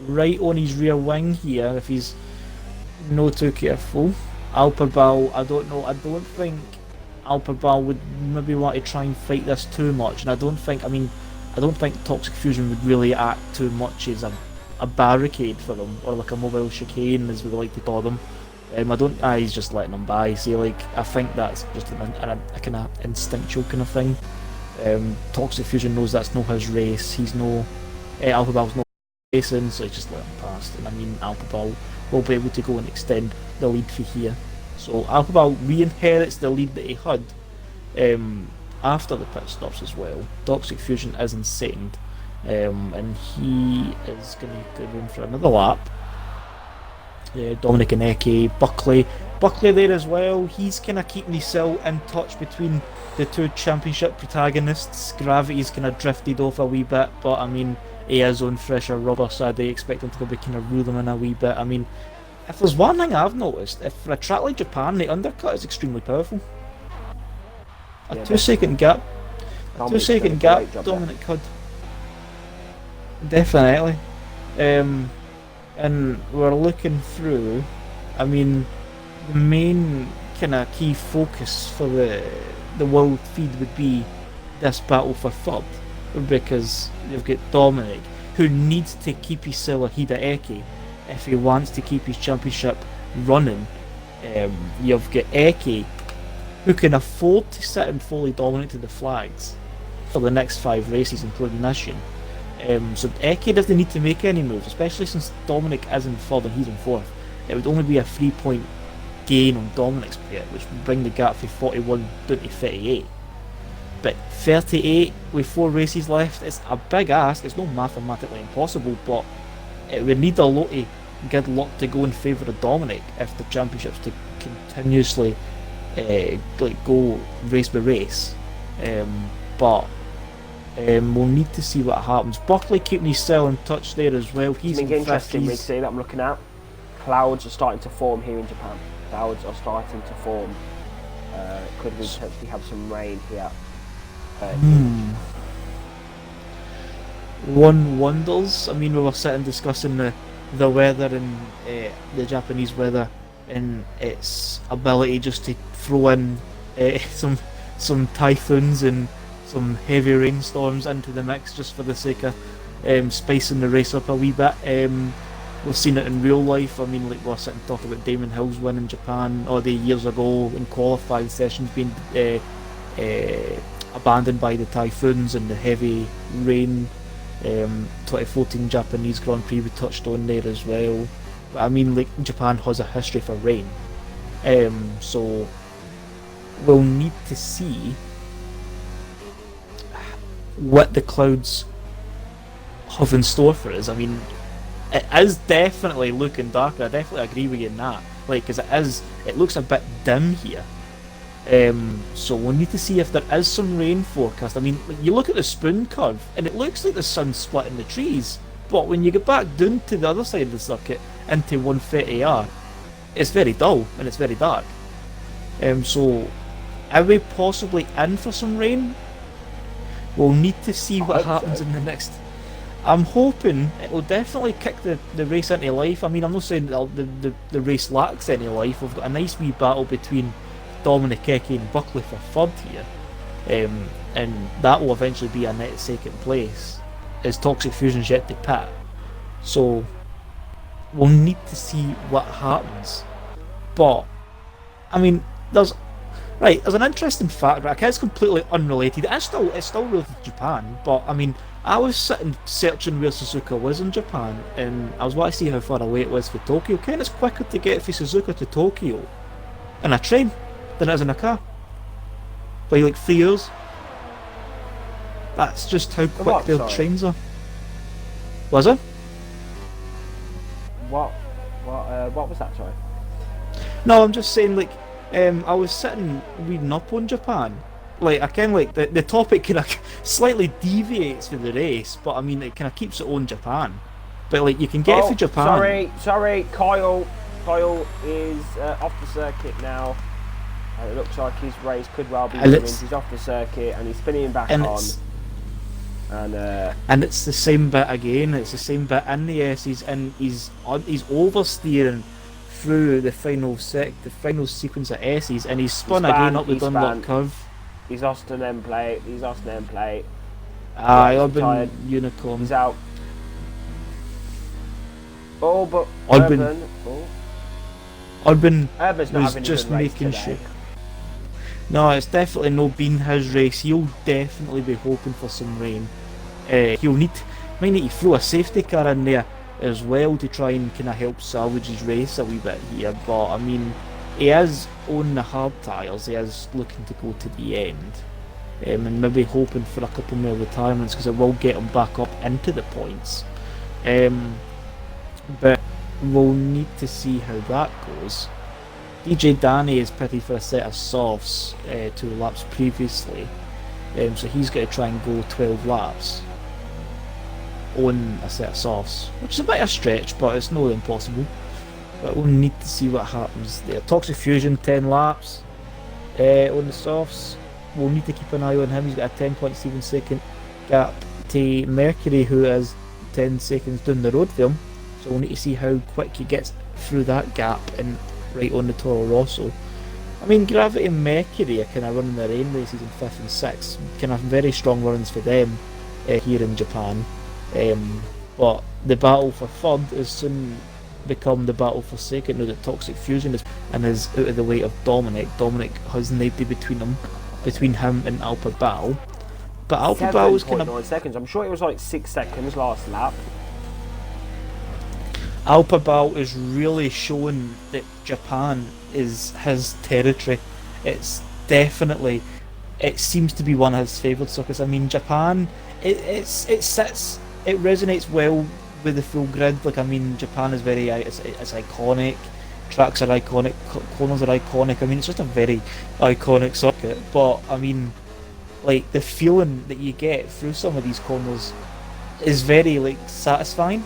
right on his rear wing here if he's not too careful. Alpha Bal, I don't know. I don't think Alpha Bal would maybe want to try and fight this too much, and I don't think Toxic Fusion would really act too much as a barricade for him, or like a mobile chicane as we like to call them. He's just letting him by. See, I think that's just a kind of instinctual kind of thing. Toxic Fusion knows that's not his race. Alpha Bal's not racing, so he's just let him past. And Alpha Bal will be able to go and extend the lead for here. So Alpha Bal re-inherits the lead that he had after the pit stops as well. Toxic Fusion is in second, and he is going to go in for another lap. Dominic and Eke, Buckley there as well. He's kind of keeping himself in touch between the two championship protagonists. Gravity's kind of drifted off a wee bit, but he is on fresher rubber, so they expect him to be kind of rule them in a wee bit. If there's one thing I've noticed, if for a track like Japan, the undercut is extremely powerful. A 2 second gap. Dominic had. Definitely. And we're looking through, the main kind of key focus for the world feed would be this battle for third, because you've got Dominic, who needs to keep his cell ahead of Eke if he wants to keep his championship running. You've got Eke, who can afford to sit and fully dominate to the flags for the next 5 races, including this year. So Eke doesn't need to make any moves, especially since Dominic is in third and he's in fourth. It would only be a 3-point gain on Dominic's bit, which would bring the gap from 41 down to 38. But 38 with 4 races left, it's a big ask. It's not mathematically impossible, but it would need a lot of good luck to go in favour of Dominic if the championship's to continuously go race by race. But we'll need to see what happens. Buckley keeping his cell in touch there as well. He's Something interesting, Rig C, that I'm looking at. Clouds are starting to form here in Japan. Clouds are starting to form. Could we potentially have some rain here? One wonders. I mean, we were sitting discussing the weather and the Japanese weather and its ability just to throw in some typhoons and some heavy rainstorms into the mix just for the sake of spicing the race up a wee bit. We've seen it in real life. I mean, like we were sitting talking about Damon Hill's win in Japan all the years ago in qualifying sessions being abandoned by the typhoons and the heavy rain. 2014 Japanese Grand Prix we touched on there as well. But I mean, like, Japan has a history for rain, so we'll need to see what the clouds have in store for us. I mean, it is definitely looking darker. I definitely agree with you in that. Like, because it looks a bit dim here. So we'll need to see if there is some rain forecast. I mean, you look at the spoon curve, and it looks like the sun's splitting the trees. But when you get back down to the other side of the circuit, into 130R, it's very dull and it's very dark. So, are we possibly in for some rain? We'll need to see what happens in the next. I'm hoping it will definitely kick the race into life. I mean, I'm not saying that the race lacks any life. We've got a nice wee battle between Dominic Eke and Buckley for third here, and that will eventually be a net second place as Toxic Fusion's yet to pit. So we'll need to see what happens. But I mean, there's an interesting fact. Right, it's completely unrelated. It's still related to Japan, but I mean, I was sitting searching where Suzuka was in Japan, and I was wanting to see how far away it was for Tokyo. Kind of, it's quicker to get from Suzuka to Tokyo in a train than it is in a car by like 3 years. That's just how quick their trains are. Was it? What was that, sorry? No, I'm just saying, like, I was sitting reading up on Japan. Like, I kind of like the topic kind of slightly deviates from the race, but I mean, it kind of keeps it on Japan. But like, you can get it for Japan. Sorry, Kyle is off the circuit now. It looks like his race could well be ruined. He's off the circuit and he's spinning back on. And it's the same bit again. It's the same bit in the S's, and he's oversteering through the final sequence of S's, and he's spun again up the Dunlop curve. He's lost an end plate. Urban Unicorn. He's out. Oh, but Urban's not was having just a good race making today. sure. No, it's definitely not been his race. He'll definitely be hoping for some rain. He'll might need to throw a safety car in there as well to try and kind of help salvage his race a wee bit here. But I mean, he is on the hard tyres. He is looking to go to the end, and maybe hoping for a couple more retirements because it will get him back up into the points. But we'll need to see how that goes. DJ Danny is pitted for a set of softs 2 laps previously, so he's got to try and go 12 laps on a set of softs, which is a bit of a stretch, but it's not impossible. But we'll need to see what happens there. Toxic Fusion 10 laps on the softs. We'll need to keep an eye on him. He's got a 10.7 second gap to Mercury, who is 10 seconds down the road for him. So we'll need to see how quick he gets through that gap and right on the Toro Rosso. I mean, Gravity and Mercury are kind of running their own races in 5th and 6th. Kind of very strong runs for them here in Japan. But the battle for 3rd has soon become the battle for 2nd. Now that Toxic Fusion is out of the way of Dominic. Dominic has nobody between him and Alpha Bao. But Alpha Bao was kind of 9 seconds. I'm sure it was like 6 seconds last lap. Alpha Bao is really showing that Japan is his territory. It's definitely it seems to be one of his favoured circuits. I mean, Japan, it resonates well with the full grid. Like, I mean, Japan is very, it's iconic. Tracks are iconic, corners are iconic. I mean, it's just a very iconic circuit. But I mean, like the feeling that you get through some of these corners is very like satisfying,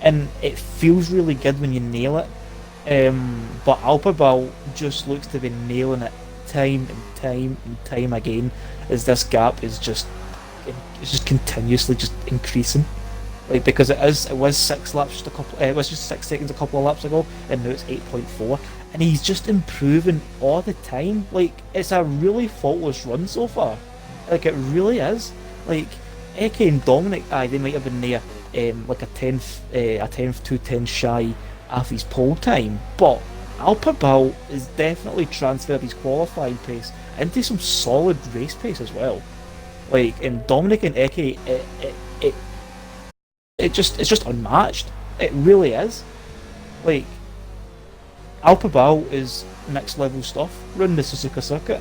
and it feels really good when you nail it. But Alphabal just looks to be nailing it time and time and time again, as this gap is just it's just continuously just increasing. Like, because it was 6 laps just a couple it was just 6 seconds a couple of laps ago, and now it's 8.4, and he's just improving all the time. Like, it's a really faultless run so far. Like, it really is. Like, Eke and Dominic, they might have been there like a tenth 2/10 shy of his pole time, but Alphabal is definitely transferred his qualifying pace into some solid race pace as well. Like, in Dominic and Eke, it's just unmatched. It really is. Like, Alphabal is next level stuff running the Suzuka circuit.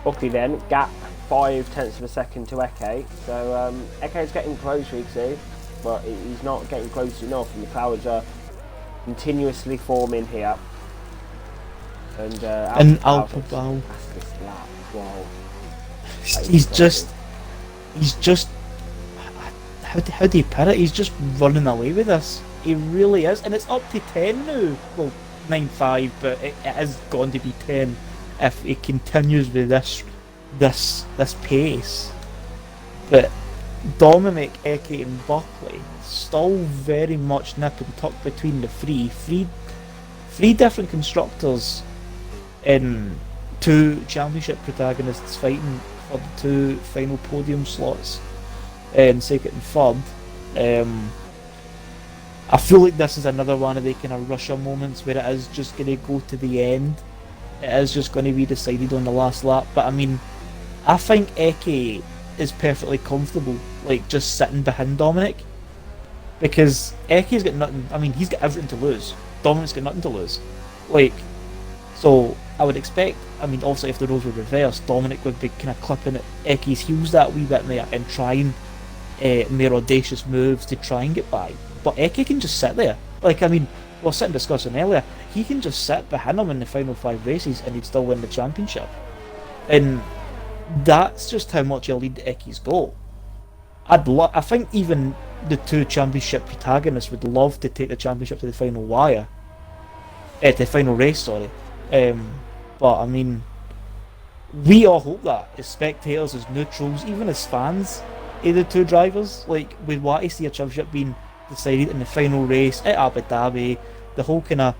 Buckley then, gap 0.5 of a second to Eke. So Eke's getting closer, you can see, but he's not getting close enough, and the clouds are continuously forming here. And Alphabal, this lap, wow. he's just how do you put it? He's just running away with this. He really is, and it's up to 10 now. Well, 9.5, but it is going to be 10 if he continues with this pace. But Dominic, Eke, and Buckley still very much nip and tuck between the three different constructors in 2 championship protagonists fighting for the 2 final podium slots in second and third. I feel like this is another one of the kind of Russia moments where it is just going to go to the end. It is just going to be decided on the last lap. But I mean, I think Eke is perfectly comfortable, like, just sitting behind Dominic, because Eke's got nothing. I mean, he's got everything to lose. Dominic's got nothing to lose. Like, so I would expect. I mean, also if the roles were reversed, Dominic would be kind of clipping at Eke's heels that wee bit there and trying more audacious moves to try and get by. But Eke can just sit there. Like, I mean, we were sitting discussing earlier, he can just sit behind him in the final 5 races and he'd still win the championship. And that's just how much elite Eke's got. I think even the 2 championship protagonists would love to take the championship to the final wire. To the final race, sorry. But I mean, we all hope that, as spectators, as neutrals, even as fans of the 2 drivers. Like, we want to see a championship being decided in the final race at Abu Dhabi. The whole kind of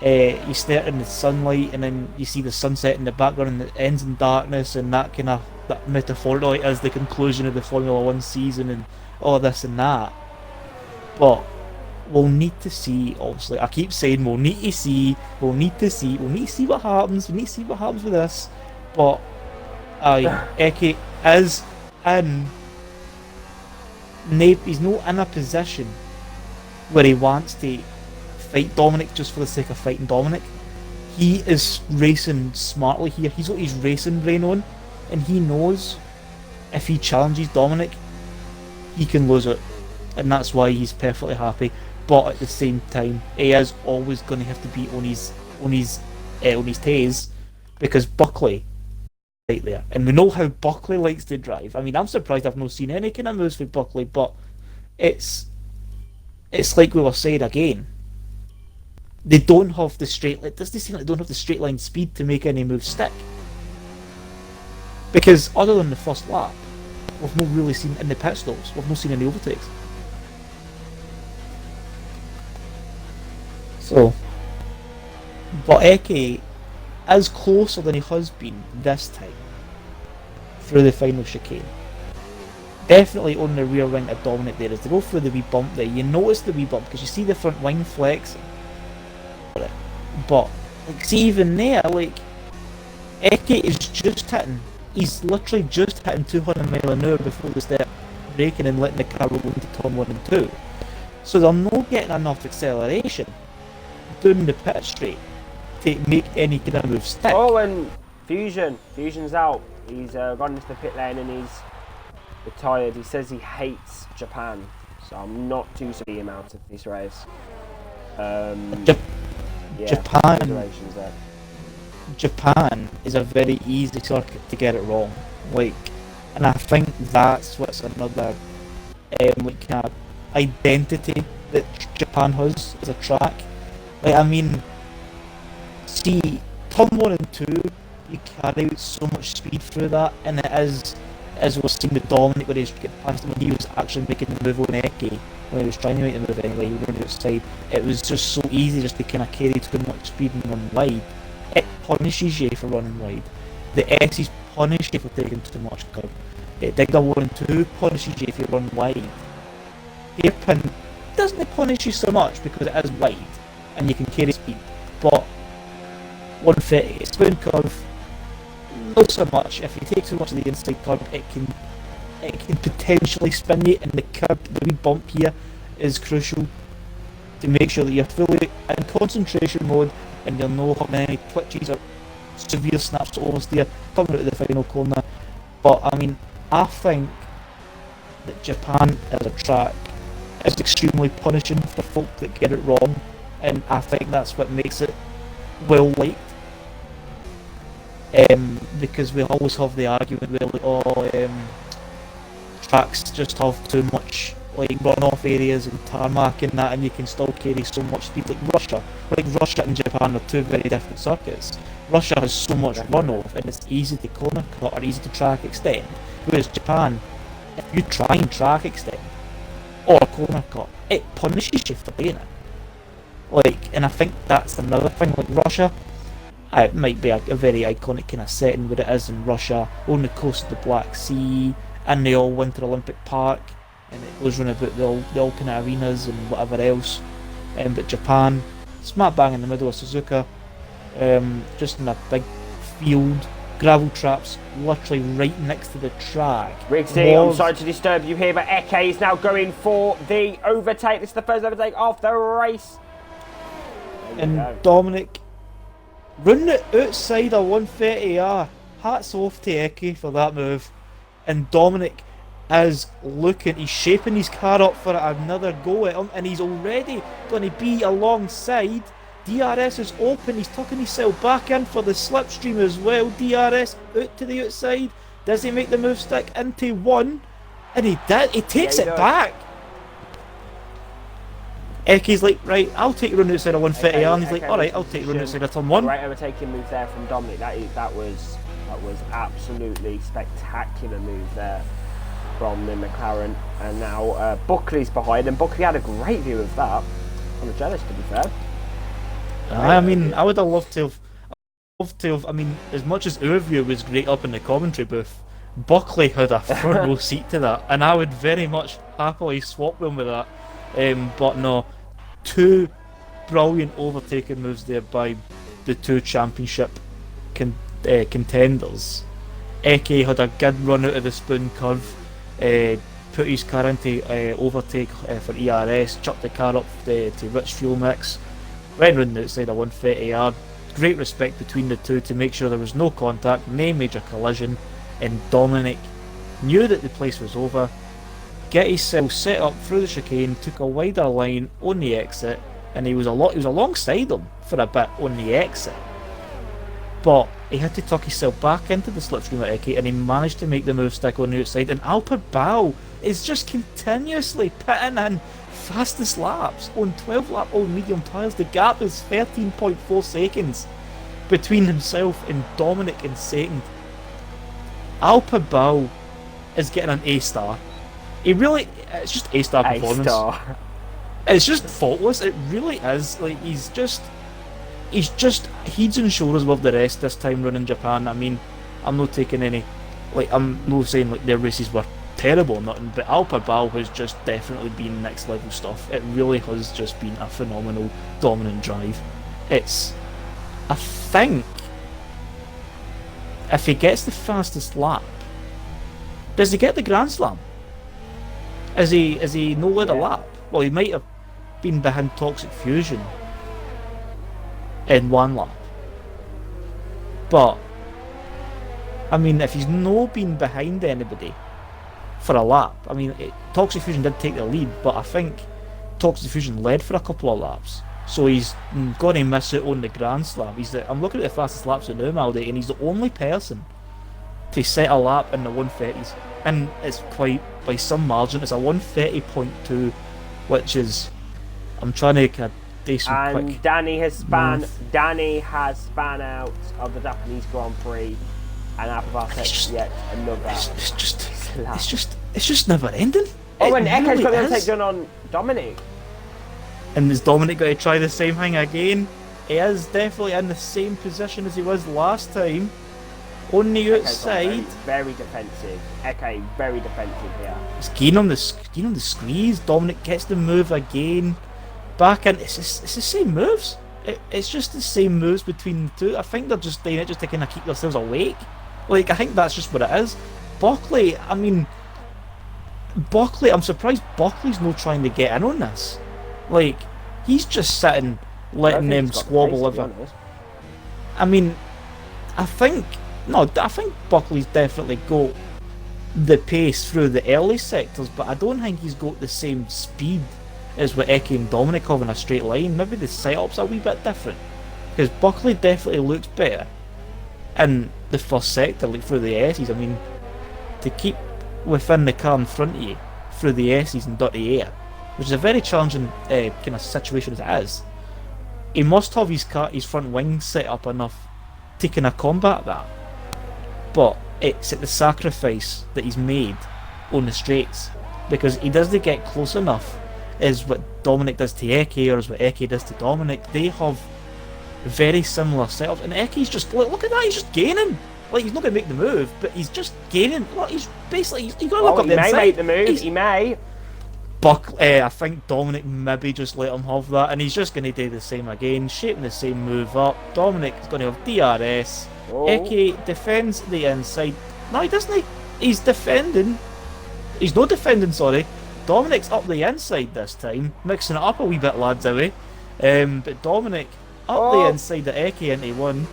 you stare in the sunlight and then you see the sunset in the background and it ends in darkness, and that kind of that metaphorically as the conclusion of the Formula 1 season and all this and that. But we'll need to see, obviously. I keep saying we'll need to see what happens. We need to see what happens with this. But Eke is in. He's not in a position where he wants to fight Dominic just for the sake of fighting Dominic. He is racing smartly here. He's got his racing brain on, and he knows if he challenges Dominic, he can lose it, and that's why he's perfectly happy. But at the same time, he is always going to have to be on his tails, because Buckley right there, and we know how Buckley likes to drive. I mean, I'm surprised I've not seen any kind of moves with Buckley, but it's like we were saying again. They don't have the straight. It doesn't seem like they don't have the straight line speed to make any moves stick. Because other than the first lap, we've not really seen in the pit stops. We've not seen any overtakes. So, but Eke is closer than he has been this time through the final chicane. Definitely on the rear wing of Dominic there. As they go through the wee bump there, you notice the wee bump because you see the front wing flexing. But like, see, even there, like, Eke is just hitting. He's literally just hitting 200 mile an hour before they start braking and letting the car roll into turn 1 and 2. So they're not getting enough acceleration doing the pit straight make any kind of move stick. Oh, and Fusion's out. He's gone into the pit lane and he's retired. He says he hates Japan, so I'm not too sorry him out of this race. Japan is a very easy circuit to get it wrong, like, and I think that's what's another like kind of identity that Japan has as a track. Like, I mean, see, turn 1 and 2, you carry out so much speed through that, and it is, as we've seen with Dominic when he was getting past him, when he was actually making the move on Eki, when he was trying to make the move anyway, he went outside, it was just so easy just to kind of carry too much speed and run wide. It punishes you for running wide. The S's punish you for taking too much curb. Digger 1 and 2 punishes you if you run wide. Hairpin doesn't punish you so much because it is wide and you can carry speed, but 130 spoon curve, not so much. If you take too much of the inside curb, it can potentially spin you, and the wee bump here is crucial to make sure that you're fully in concentration mode and you're not having any twitches or severe snaps to oversteer coming out of the final corner. But I mean, I think that Japan as a track is extremely punishing for folk that get it wrong, and I think that's what makes it well liked. Because we always have the argument where like, tracks just have too much like run-off areas and tarmac and that, and you can still carry so much speed. Like Russia and Japan are two very different circuits. Russia has so much run-off and it's easy to corner cut or easy to track extend, whereas Japan, if you try and track extend or corner cut, it punishes you for doing it. Like, and I think that's another thing. Like Russia, it might be a very iconic kind of setting where it is in Russia, on the coast of the Black Sea, in the all Winter Olympic Park, and it goes round about the all kind of arenas and whatever else. But Japan, smack bang in the middle of Suzuka, just in a big field, gravel traps literally right next to the track. Riggsy, I'm sorry to disturb you here, but Eke is now going for the overtake. This is the first overtake of the race. And Dominic running it outside a 130R. Hats off to Eke for that move. And Dominic is looking, he's shaping his car up for another go at him, and he's already going to be alongside. DRS is open, he's tucking himself back in for the slipstream as well. DRS out to the outside. Does he make the move stick into 1? And he did, he takes it back. Eke's like, right, I'll take you round outside of 130, and he's like, alright, I'll take you round outside of turn 1. Right overtaking move there from Dominic. That was absolutely spectacular move there from the McLaren. And now Buckley's behind, and Buckley had a great view of that. I'm jealous, to be fair. I mean, I would have loved to have, I mean, as much as our view was great up in the commentary booth, Buckley had a front row seat to that, and I would very much happily swap them with that. But no, two brilliant overtaking moves there by the two championship contenders. Eke had a good run out of the spoon curve, put his car into overtake for ERS, chucked the car up to rich fuel mix, went round the outside of 130R. Great respect between the two to make sure there was no contact, no major collision, and Dominic knew that the place was over, get himself set up through the chicane, took a wider line on the exit, and he was alongside them for a bit on the exit. But he had to tuck himself back into the slipstream at Eke, and he managed to make the move stick on the outside, and Alper Bao is just continuously pitting in fastest laps on 12-lap old medium tyres. The gap is 13.4 seconds between himself and Dominic in second. Alper Bao is getting an A-star. It's just A-star performance. A-star. It's just faultless, it really is. Like, he's just heads and shoulders above the rest this time running Japan. I mean, I'm not taking any, like, I'm not saying like their races were terrible or nothing, but Alper Bao has just definitely been next level stuff. It really has just been a phenomenal dominant drive. I think if he gets the fastest lap, does he get the Grand Slam? Is he no led a lap? Well, he might have been behind Toxic Fusion in one lap, But I mean, if he's no been behind anybody for a lap, I mean, Toxic Fusion did take the lead, but I think Toxic Fusion led for a couple of laps. So he's going to miss out on the Grand Slam. I'm looking at the fastest laps at now, Maldi, and he's the only person to set a lap in the 130s. And it's quite, by some margin, it's a 130.2, which is, I'm trying to kind of do some quick. And Danny has span out of the Japanese Grand Prix, and Alphabet sets yet another. It's just never ending. Oh, and It Echo's really got to is. take down on Dominic. And is Dominic going to try the same thing again? He is definitely in the same position as he was last time. On the outside. Very defensive. Eke, very defensive here. He's keen on the squeeze. Dominic gets the move again. Back in. It's the same moves. It's just the same moves between the two. I think they're just doing it just to kind of keep themselves awake. Like, I think that's just what it is. Buckley, I'm surprised Buckley's not trying to get in on this. Like, he's just sitting, letting them squabble over. I mean, I think Buckley's definitely got the pace through the early sectors, but I don't think he's got the same speed as what Eke and Dominic have in a straight line. Maybe the setups are a wee bit different, because Buckley definitely looks better in the first sector, like through the S's. I mean, to keep within the car in front of you through the S's and dirty air, which is a very challenging kind of situation as it is, he must have his front wing set up enough to kind of combat that. But it's at the sacrifice that he's made on the straights, because he doesn't get close enough as what Dominic does to Eke or as what Eke does to Dominic. They have very similar setups, and Eke's just look at that, he's just gaining. Like, he's not going to make the move, but he's just gaining. Look, he's basically he's got to look up the inside. He may make the move. He may. I think Dominic maybe just let him have that, and he's just going to do the same again, shaping the same move up. Dominic is going to have DRS. Oh. Eke defends the inside. No, he doesn't. He's defending. He's not defending, sorry. Dominic's up the inside this time, mixing it up a wee bit, lads, away. But Dominic up the inside of Eke into one.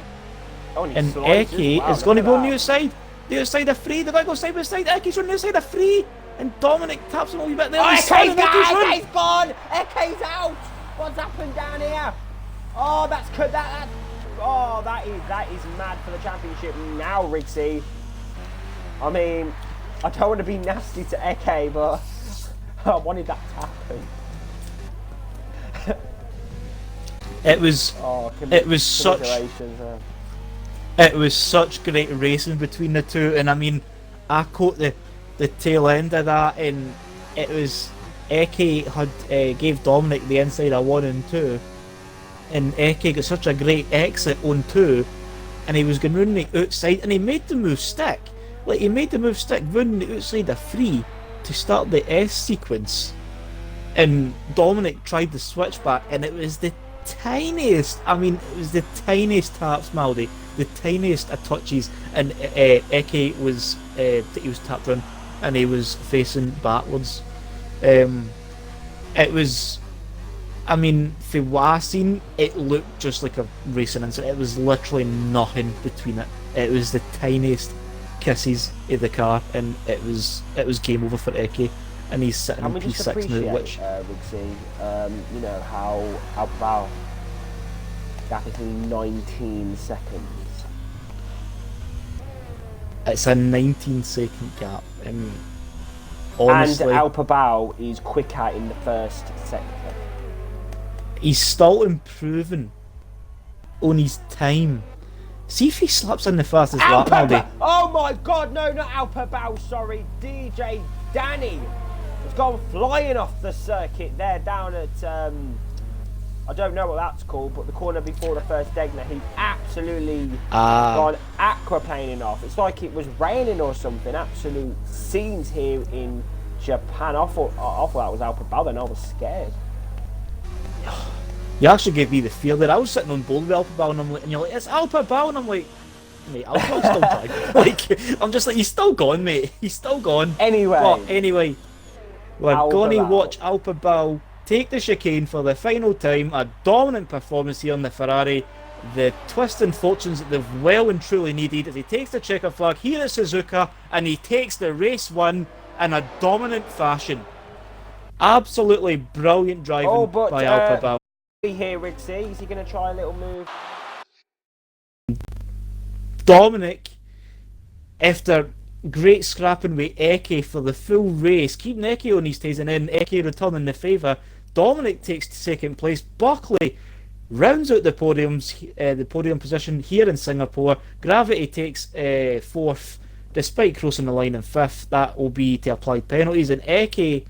And Eke is going to go on the outside. The outside of free. They're going to go side by side. Eke's on the outside of free. And Dominic taps him a wee bit there. Eke's gone! Eke's out! What's happened down here? Oh, that is mad for the championship now, Rigsy. I mean, I don't want to be nasty to Eke, but I wanted that to happen. It was such great racing between the two, and I mean, I caught the tail end of that, and it was Eke had gave Dominic the inside of 1 and 2, and Eke got such a great exit on 2, and he was going round the outside, and he made the move stick. Like, he made the move stick round the outside of 3 to start the S sequence, and Dominic tried the switchback, and it was the tiniest. I mean, it was the tiniest taps, Maldi, the tiniest of touches, and Eke was he was tapped on, and he was facing backwards. It was, I mean, for what I seen, it looked just like a racing incident. It was literally nothing between it. It was the tiniest kisses of the car, and it was game over for Eke, and he's sitting in P6 now, which Rigsy, you know how about that is in 19 seconds. It's a 19-second gap. Honestly, and Alpha Bao is quicker in the first sector. He's still improving on his time. See if he slaps in the fastest lap, Maldi. Oh my god, no, not Alpha Bao, sorry. DJ Danny has gone flying off the circuit there down at, I don't know what that's called, but the corner before the first Degner, he's absolutely gone aquaplaning off. It's like it was raining or something. Absolute scenes here in Japan. I thought that was Alpha Bao, and I was scared. You actually gave me the feel that I was sitting on board with Alpha Bao, and you're like, it's Alpha Bao, and I'm like, mate, Alpha Bao's still driving. Like, I'm just like, he's still gone, mate. He's still gone. Anyway, we're going to watch Alpha Bao take the chicane for the final time. A dominant performance here on the Ferrari. the twist in fortunes that they've well and truly needed as he takes the checker flag here at Suzuka and he takes the race one in a dominant fashion. Absolutely brilliant driving by Alphabal. Here, Rigsy, is he going to try a little move? Dominic, after great scrapping with Eke for the full race, keeping Eke on his tails and then Eke returning the favour, Dominic takes second place. Buckley rounds out the podium position here in Singapore. Gravity takes fourth, despite crossing the line in fifth. That will be to applied penalties. And Eke,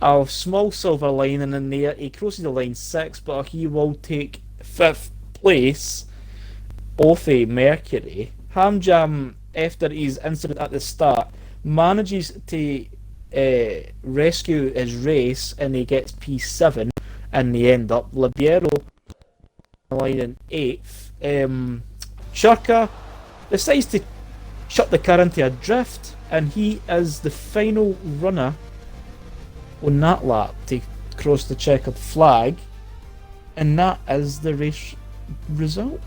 a small silver lining in there. He crosses the line sixth, but he will take fifth place off a Mercury. Hamjam, after his incident at the start, manages to rescue his race and he gets P7 in the end up. Libero line in 8th. Shurka decides to shut the car into a drift and he is the final runner on that lap to cross the checkered flag, and that is the race result.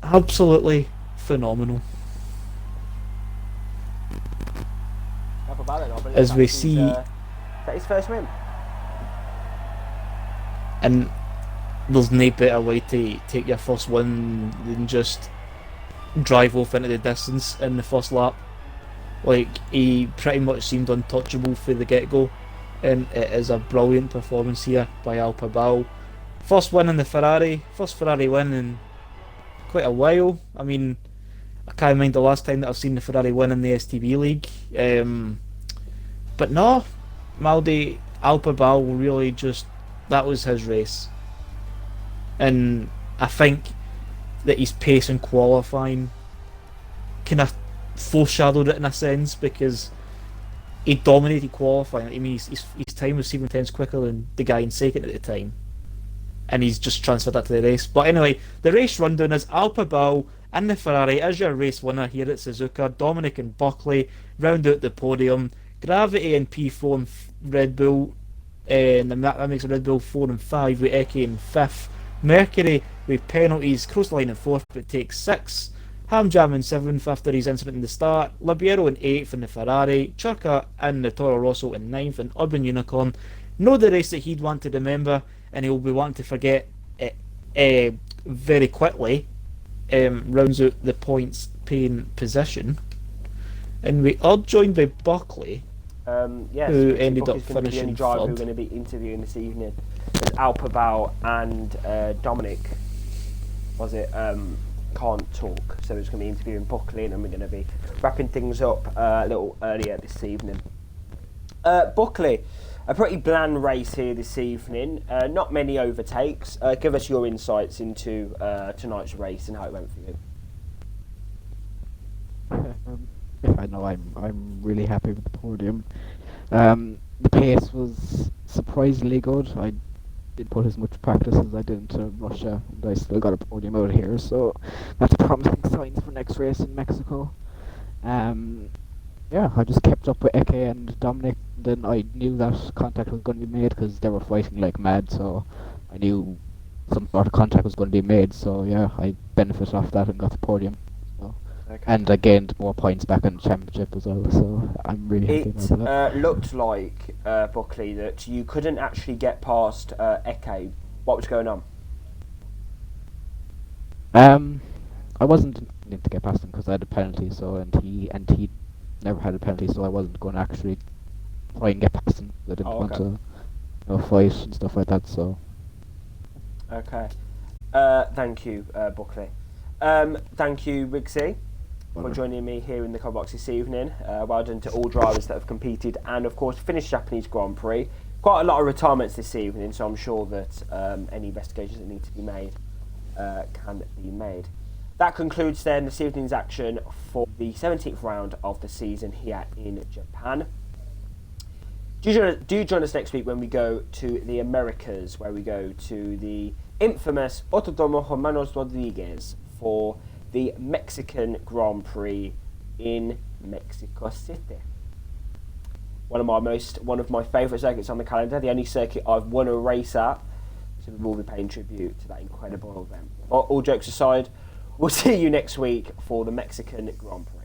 Absolutely phenomenal. As we see, that his first win. And there's no better way to take your first win than just drive off into the distance in the first lap. Like, he pretty much seemed untouchable for the get-go, and it is a brilliant performance here by Alphabal. First win in the Ferrari, first Ferrari win in quite a while. I mean, I can't mind the last time that I've seen the Ferrari win in the STB league. But no, Maldi Alphabal really just, that was his race. And I think that his pace in qualifying kind of foreshadowed it in a sense, because he dominated qualifying. I mean, his time was 7/10 quicker than the guy in second at the time, and he's just transferred that to the race. But anyway, the race rundown is Alphabal and the Ferrari as your race winner here at Suzuka. Dominic and Buckley round out the podium. Gravity and P4 and Red Bull, and that makes Red Bull 4 and 5 with Eke in 5th. Mercury with penalties cross the line in 4th but takes 6th. Hamjam in 7th after his incident in the start. Libero in 8th in the Ferrari. Churka and the Toro Rosso in 9th. And Urban Unicorn, know the race that he'd want to remember and he'll be wanting to forget it very quickly. Rounds out the points paying position. And we are joined by Buckley, yes, who ended Buckley's up going to be the finishing only driver third. who's going to be interviewing this evening. There's Alphabal and Dominic. Was it? Can't talk, so it's going to be interviewing Buckley, and then we're going to be wrapping things up a little earlier this evening. Buckley, a pretty bland race here this evening. Not many overtakes. Give us your insights into tonight's race and how it went for you. I know I'm really happy with the podium. The pace was surprisingly good. I didn't put as much practice as I did into Russia, and I still got a podium out here, so that's promising signs for next race in Mexico. Yeah, I just kept up with Eke and Dominic. Then I knew that contact was going to be made because they were fighting like mad, so I knew some sort of contact was going to be made. So yeah, I benefited off that and got the podium. Okay. And I gained more points back in the championship as well, so I'm really happy about that. It looked like, Buckley, that you couldn't actually get past Eke. What was going on? I wasn't intending to get past him because I had a penalty, so and he never had a penalty, so I wasn't going to actually try and get past him. I didn't want to fight and stuff like that. So. Okay. Thank you, Buckley. Thank you, Rigsy, for joining me here in the car box this evening. Well done to all drivers that have competed and, of course, finished Japanese Grand Prix. Quite a lot of retirements this evening, so I'm sure that any investigations that need to be made can be made. That concludes then this evening's action for the 17th round of the season here in Japan. Do join us next week when we go to the Americas, where we go to the infamous Autodromo Hermanos Rodriguez for the Mexican Grand Prix in Mexico City. One of my favourite circuits on the calendar, the only circuit I've won a race at. So we will be paying tribute to that incredible event. All jokes aside, we'll see you next week for the Mexican Grand Prix.